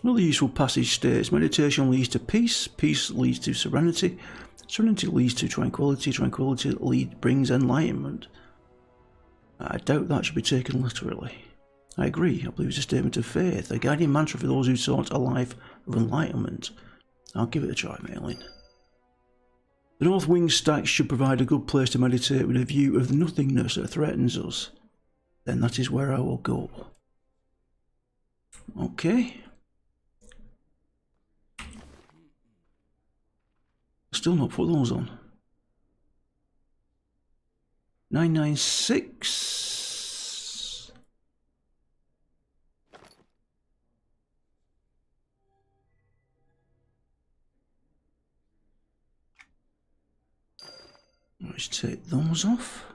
Another useful passage states, meditation leads to peace, peace leads to serenity, serenity leads to tranquility, tranquility brings enlightenment. I doubt that should be taken literally. I agree, I believe it's a statement of faith, a guiding mantra for those who sought a life of enlightenment. I'll give it a try, Merlin. The North Wing stacks should provide a good place to meditate with a view of the nothingness that threatens us. Then that is where I will go. Okay. Still not put those on. 996. Let's take those off.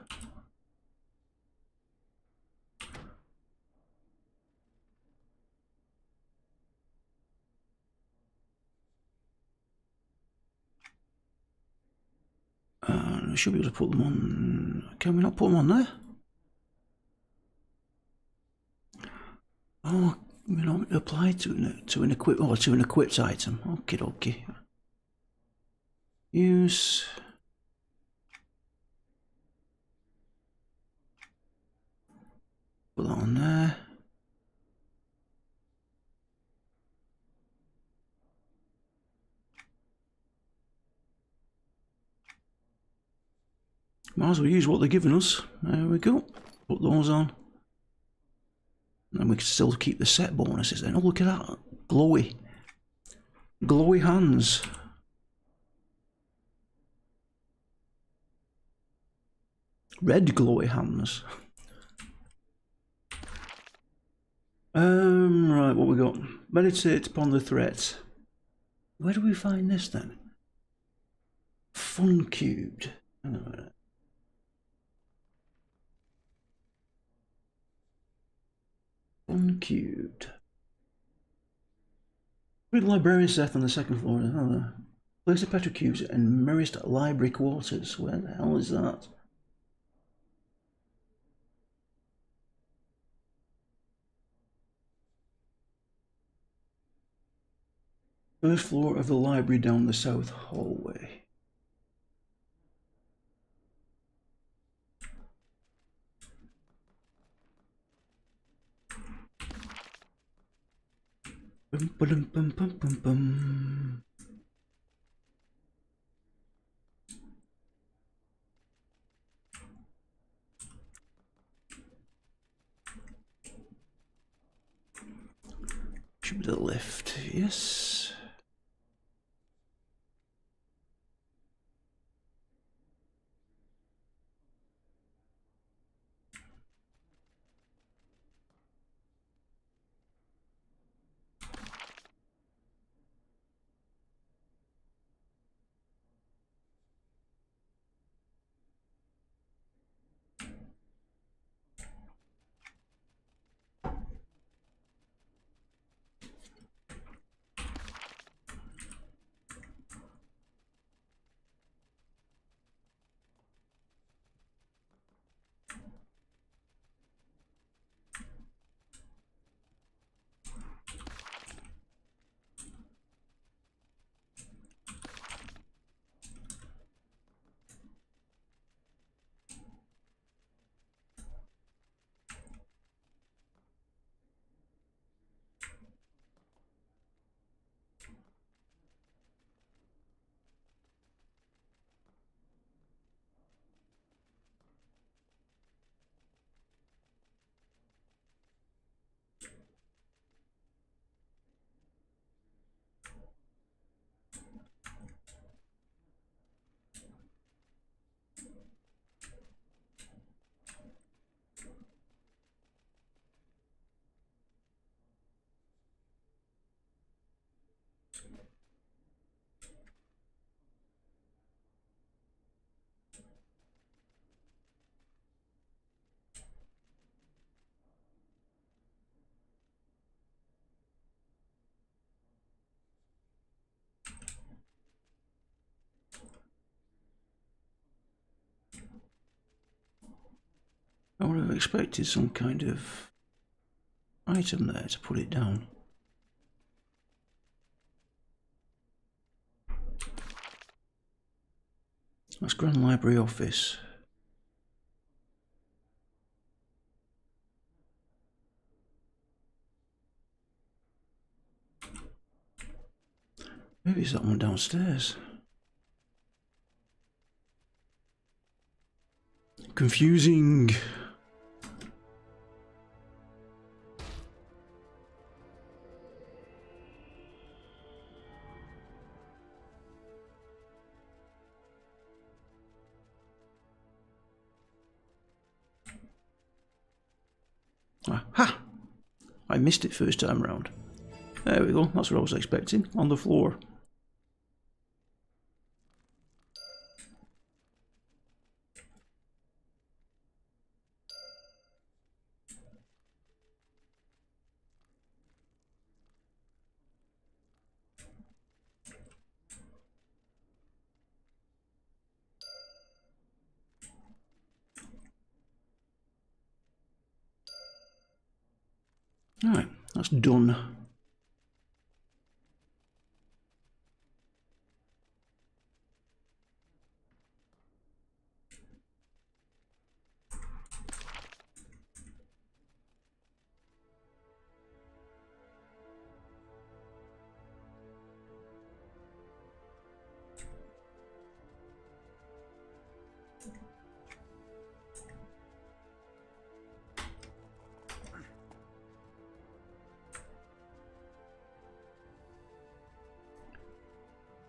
We should be able to put them on. Can we not put them on there? Oh, we not apply to an equip or to an equipped item. Okay, okay. Use. Put that on there. Might as well use what they're giving us. There we go. Put those on. And then we can still keep the set bonuses then. Oh, look at that. Glowy. Glowy hands. Red glowy hands. Right, what we got? Meditate upon the threat. Where do we find this then? Fun cubed. Hang on a minute. Fun cubed. Read librarian Seth on the second floor. Oh, place the petro cubes in Merist library quarters. Where the hell is that? First floor of the library down the south hallway. Bum, bum, bum, bum, bum, bum. Should be the lift, yes. I would have expected some kind of item there to put it down. That's Grand Library Office. Maybe it's that one downstairs. Confusing. Aha! I missed it first time round. There we go, that's what I was expecting, on the floor. Alright, that's done.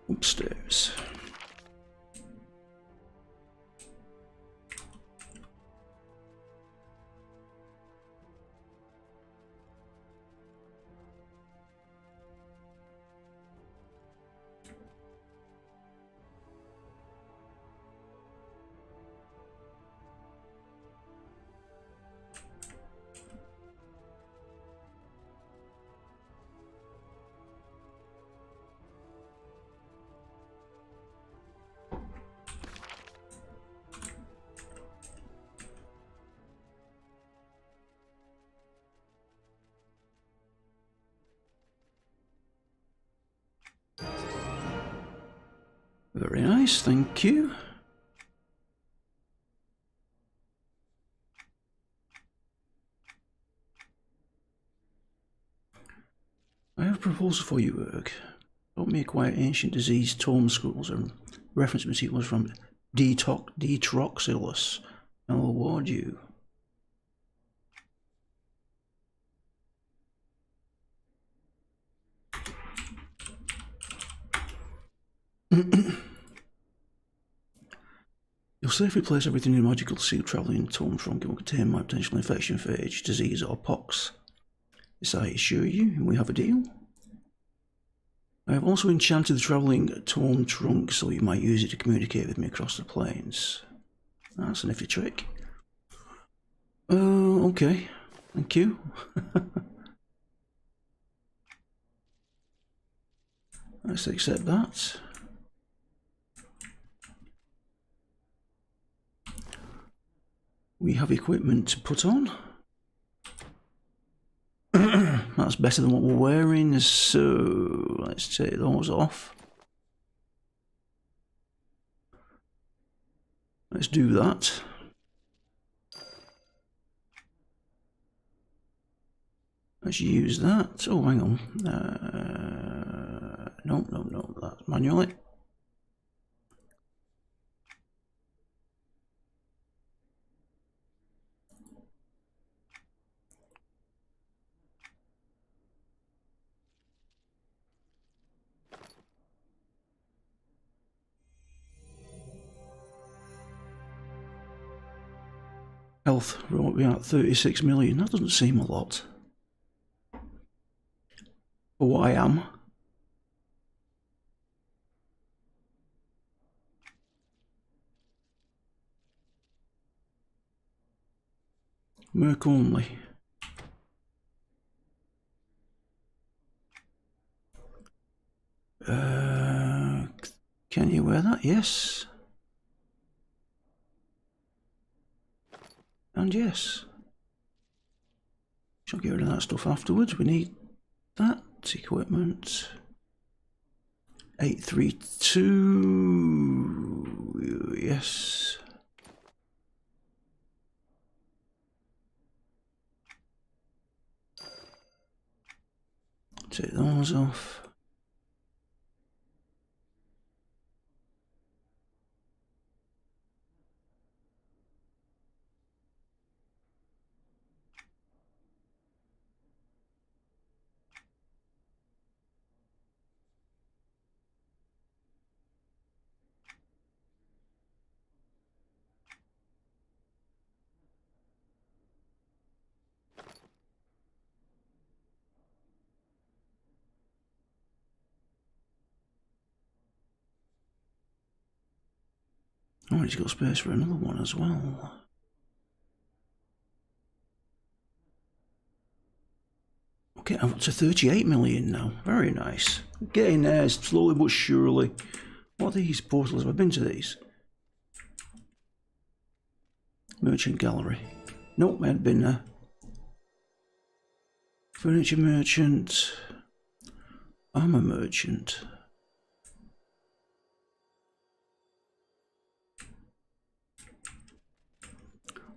Upstairs. Very nice, thank you. I have a proposal for you, Erg. Help me acquire ancient disease tome scrolls and reference materials from Detroxilus. I'll award you. You'll safely place everything in a magical seal travelling tome trunk. It will contain my potential infection, phage, disease, or pox. This I assure you, we have a deal. I have also enchanted the travelling tome trunk so you might use it to communicate with me across the plains. That's a nifty trick. Okay. Thank you. Let's accept that. We have equipment to put on. That's better than what we're wearing, so let's take those off. Let's do that. Let's use that. Oh, hang on. No, that's manually. Health, we're at 36 million. That doesn't seem a lot. For what I am. Merc only. Can you wear that? Yes. And yes. Shall get rid of that stuff afterwards. We need that equipment. 832. Yes. Take those off. Oh, he's got space for another one as well. Okay, I'm up to 38 million now. Very nice. Getting there slowly but surely. What are these portals? Have I been to these? Merchant Gallery. Nope, I haven't been there. Furniture merchant. Armor merchant.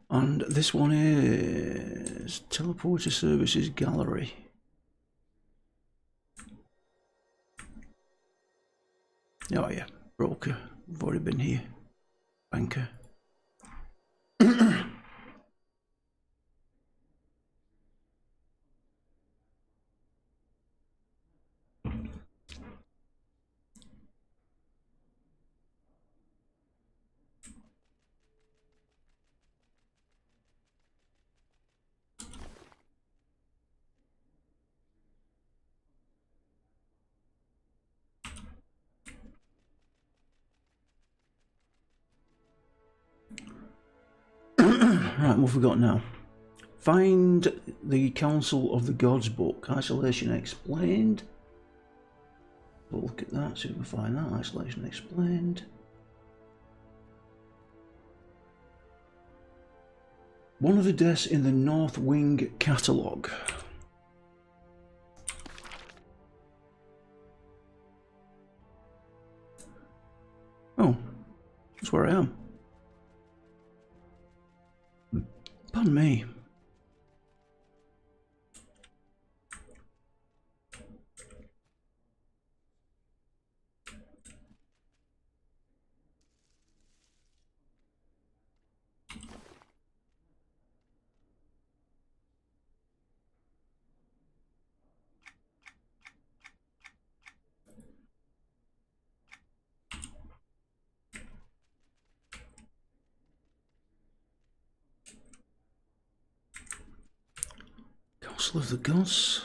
And this one is Teleporter Services Gallery. Oh yeah, broker. We've already been here. Banker. Right, what have we got now? Find the Council of the Gods book. Isolation Explained. We'll look at that, see if we can find that. Isolation Explained. One of the deaths in the North Wing catalogue. Oh, that's where I am. Pardon me. Council of the Gods.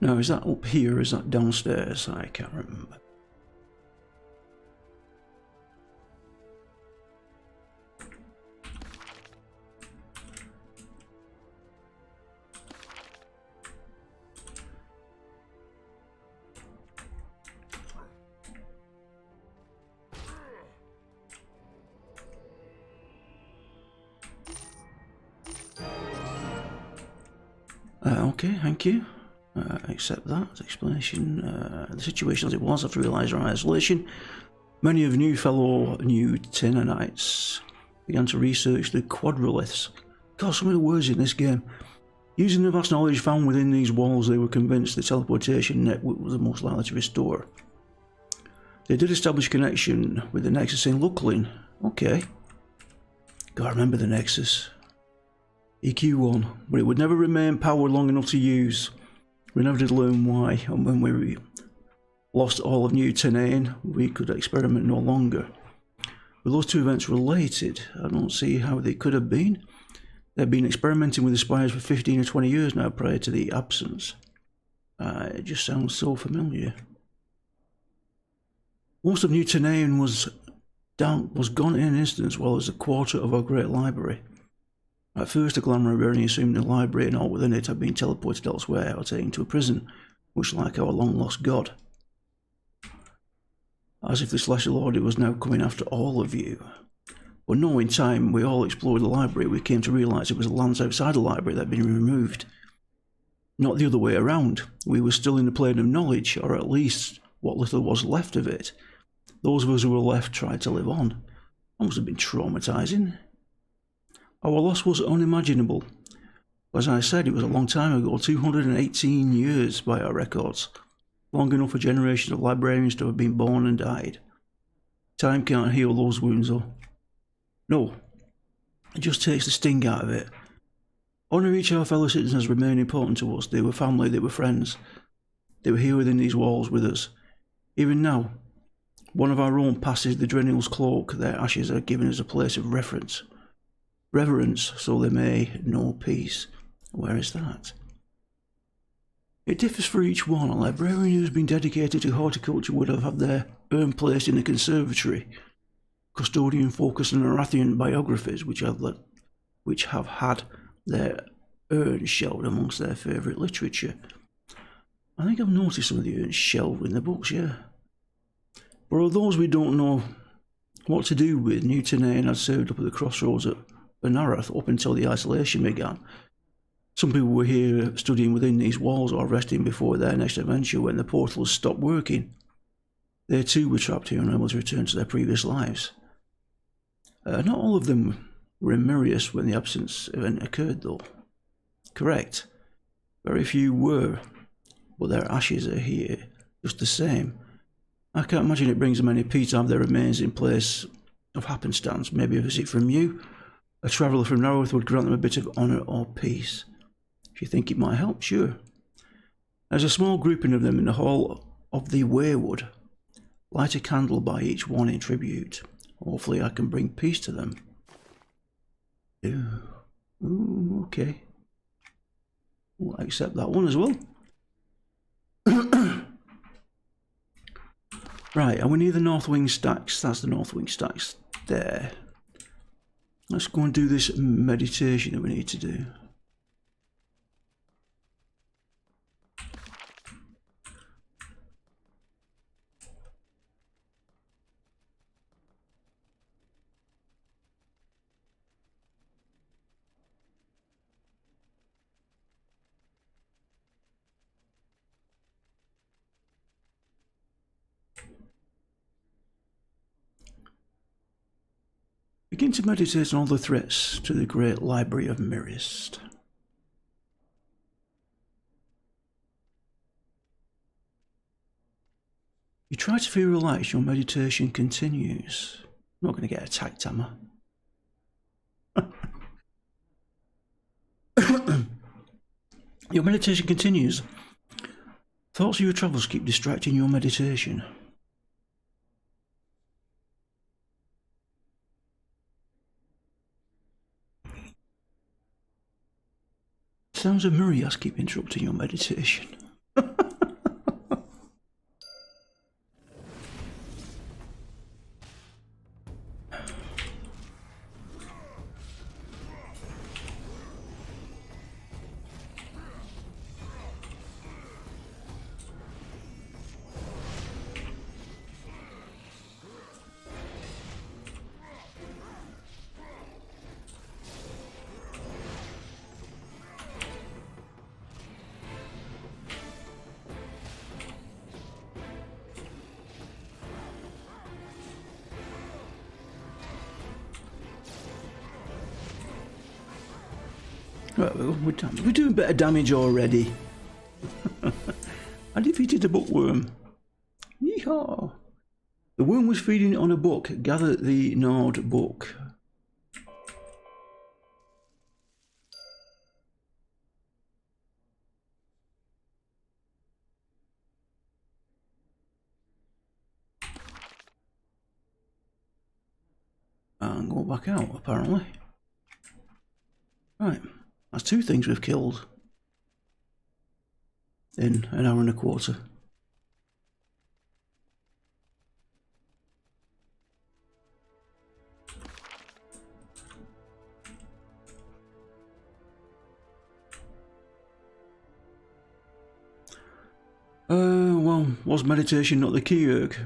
Now, is that up here or is that downstairs? I can't remember. Okay, thank you. Accept that explanation. The situation as it was after realising our isolation, many of new fellow Newtonites began to research the quadrilliths. God, some of the words in this game. Using the vast knowledge found within these walls, they were convinced the teleportation network was the most likely to restore. They did establish a connection with the Nexus in Lucklin. Okay. Gotta remember the Nexus. EQ1, but it would never remain power long enough to use. We never did learn why, and when we lost all of Newtonian, we could experiment no longer. Were those two events related? I don't see how they could have been. They've been experimenting with the spires for 15 or 20 years now prior to the absence. It just sounds so familiar. Most of Newtonian was gone in an instant, as well as a quarter of our great library. At first, the Glamour assumed the library and all within it had been teleported elsewhere or taken to a prison, much like our long-lost god. As if the Celestial Order was now coming after all of you. But no, in time, we all explored the library, we came to realise it was the lands outside the library that had been removed. Not the other way around. We were still in the plane of knowledge, or at least what little was left of it. Those of us who were left tried to live on. That must have been traumatising. Our loss was unimaginable. As I said, it was a long time ago, 218 years by our records. Long enough for generations of librarians to have been born and died. Time can't heal those wounds though. No, it just takes the sting out of it. Honour each of our fellow citizens remained important to us. They were family, they were friends. They were here within these walls with us. Even now, one of our own passes the Drenil's cloak. Their ashes are given as a place of reverence, so they may know peace. Where is that? It differs for each one. A librarian who's been dedicated to horticulture would have had their urn placed in the conservatory. Custodian focused on Arathian biographies, which have had their urns shelved amongst their favourite literature. I think I've noticed some of the urns shelved in the books, yeah. For those we don't know what to do with, Newtonaine had served up at the crossroads at Benarath up until the isolation began. Some people were here studying within these walls or resting before their next adventure when the portals stopped working. They too were trapped here, unable to return to their previous lives. Not all of them were in Mirius when the absence event occurred, though. Correct. Very few were, but their ashes are here just the same. I can't imagine it brings them any peace to have their remains in place of happenstance. Maybe a visit from you, a traveller from Narrowth, would grant them a bit of honour or peace. If you think it might help, sure. There's a small grouping of them in the hall of the Weirwood. Light a candle by each one in tribute. Hopefully I can bring peace to them. Ooh, okay. We'll accept that one as well. Right, are we near the North Wing stacks? That's the North Wing stacks there. Let's go and do this meditation that we need to do. Begin to meditate on all the threats to the great library of Mirius. You try to feel relaxed, your meditation continues. I'm not going to get attacked, am I? Your meditation continues. Thoughts of your travels keep distracting your meditation. Sounds of Mirias keep interrupting your meditation. Right, we're doing better damage already. I defeated the bookworm. Yeehaw! The worm was feeding on a book. Gather the gnawed book. And go back out, apparently. Right. That's two things we've killed in an hour and a quarter. Well, was meditation not the key, Urk?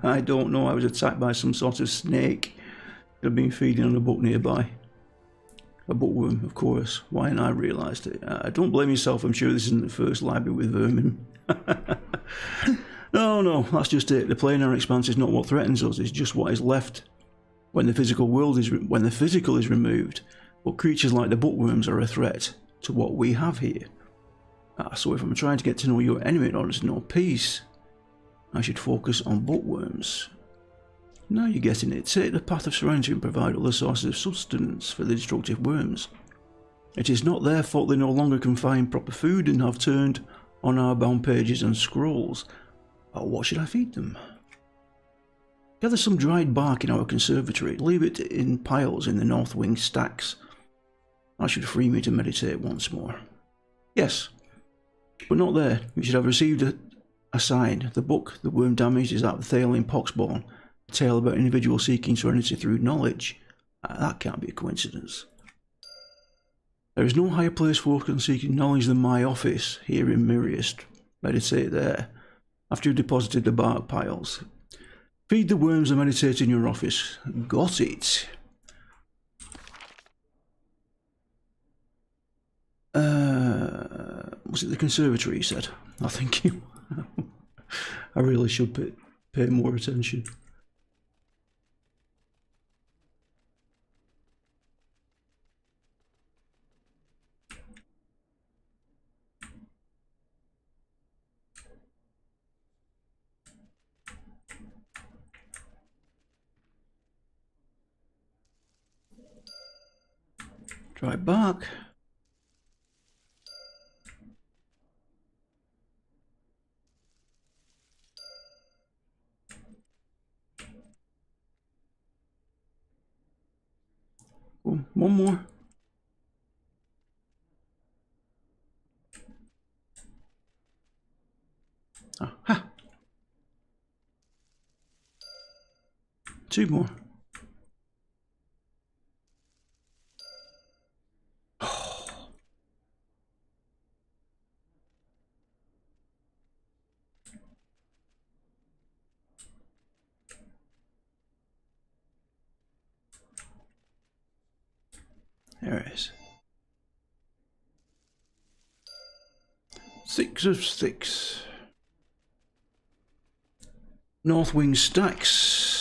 I don't know, I was attacked by some sort of snake that had been feeding on a book nearby. A bookworm, of course. Why hadn't I realised it? Don't blame yourself, I'm sure this isn't the first library with vermin. No, that's just it. The planar expanse is not what threatens us, it's just what is left when the physical world is when the physical is removed. But creatures like the bookworms are a threat to what we have here. So if I'm trying to get to know your enemy in order to know peace, I should focus on bookworms. Now you're getting it. Take the path of serenity and provide other sources of sustenance for the destructive worms. It is not their fault they no longer can find proper food and have turned on our bound pages and scrolls. What should I feed them? Gather some dried bark in our conservatory. Leave it in piles in the North Wing stacks. That should free me to meditate once more. Yes, But not there. You should have received a sign. The book, The Worm Damaged, is that of Thalian Poxborn. A tale about an individual seeking serenity through knowledge. That can't be a coincidence. There is no higher place focused on seeking knowledge than my office, here in Miriest. Meditate there. After you've deposited the bark piles. Feed the worms and meditate in your office. Got it. Was it the conservatory, he said? I think I really should pay more attention. Dry bark. Oh, one more. Aha. Two more. There it is. 6 of 6. North wing stacks.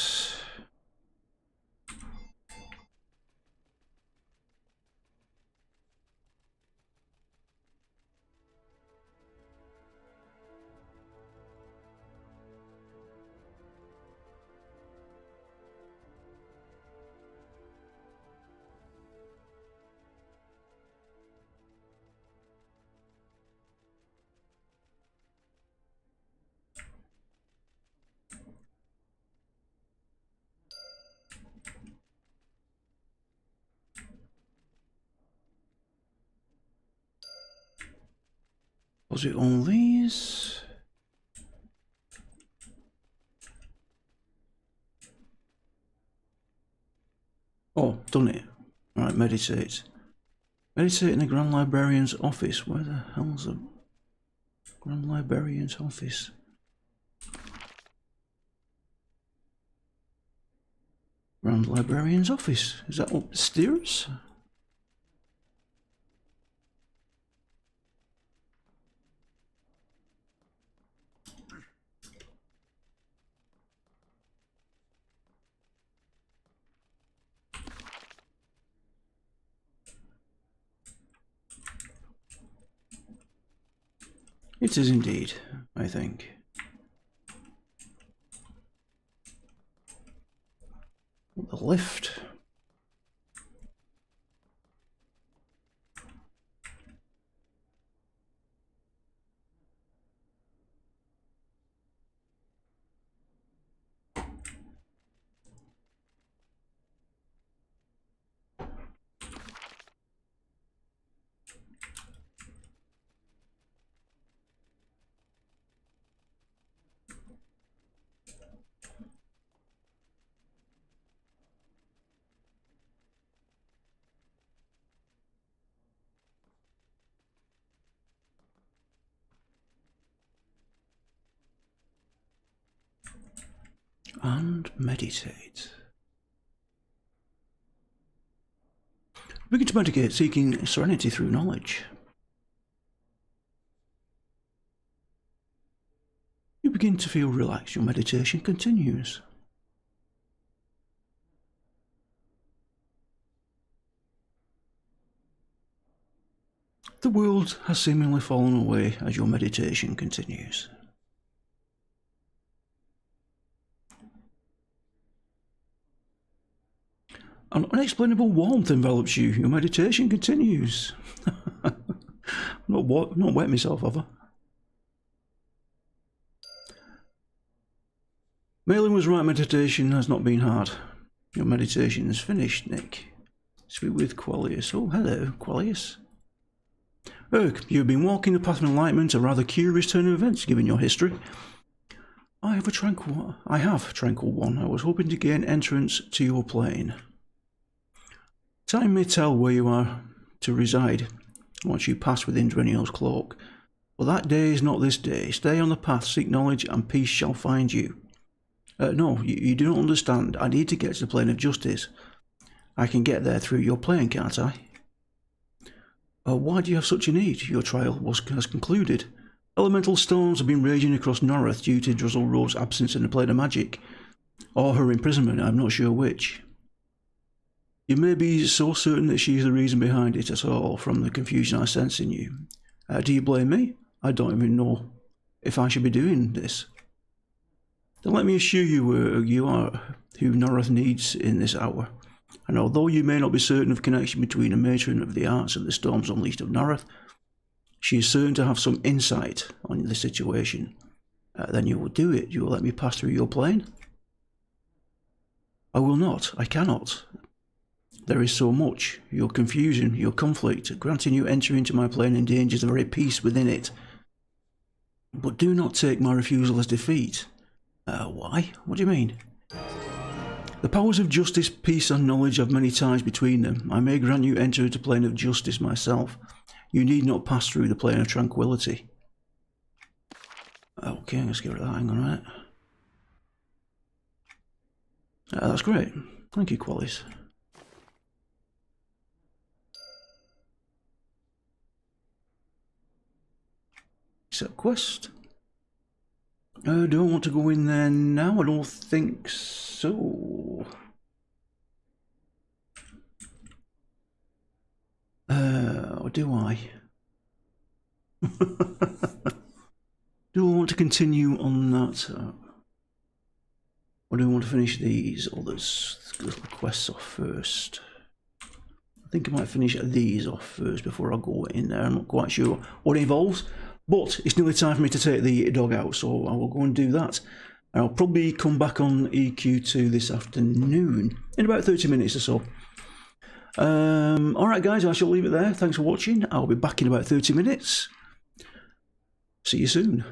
Was it all these? Oh, done it. Right, meditate. Meditate in the Grand Librarian's office. Where the hell's the Grand Librarian's office? Grand Librarian's office. Is that upstairs? It is indeed, I think. The lift. And meditate. Begin to meditate, seeking serenity through knowledge. You begin to feel relaxed. Your meditation continues. The world has seemingly fallen away as your meditation continues. An unexplainable warmth envelops you. Your meditation continues. Not wet myself, have I? Malin was right, meditation has not been hard. Your meditation is finished, Nick. Speak with Qualius. Oh, hello, Qualius. You've been walking the path of enlightenment, a rather curious turn of events given your history. I have tranquil one. I was hoping to gain entrance to your plane. Time may tell where you are to reside once you pass within Drenio's cloak. But that day is not this day. Stay on the path, seek knowledge, and peace shall find you. No, you do not understand. I need to get to the plane of justice. I can get there through your plane, can't I? Why do you have such a need? Your trial has concluded. Elemental storms have been raging across North due to Drizzle Rose's absence in the plane of magic. Or her imprisonment, I'm not sure which. You may be so certain that she is the reason behind it at all, from the confusion I sense in you. Do you blame me? I don't even know if I should be doing this. Then let me assure you, you are who North needs in this hour. And although you may not be certain of connection between a matron of the arts and the storms unleashed of North, she is certain to have some insight on the situation. Then you will do it. You will let me pass through your plane? I will not. I cannot. There is so much. Your confusion, your conflict. Granting you entry into my plane endangers the very peace within it. But do not take my refusal as defeat. Why? What do you mean? The powers of justice, peace and knowledge have many ties between them. I may grant you entry into the plane of justice myself. You need not pass through the plane of tranquility. Okay, let's get rid of that. Hang on a minute. That's great. Thank you, Qualis. Accept quest. Do I want to go in there now? I don't think so. Or do I? Do I want to continue on that? Or do I want to finish these others? Let's get the quests off first. I think I might finish these off first before I go in there. I'm not quite sure what it involves. But it's nearly time for me to take the dog out, so I will go and do that. And I'll probably come back on EQ2 this afternoon, in about 30 minutes or so. Alright guys, I shall leave it there. Thanks for watching. I'll be back in about 30 minutes. See you soon.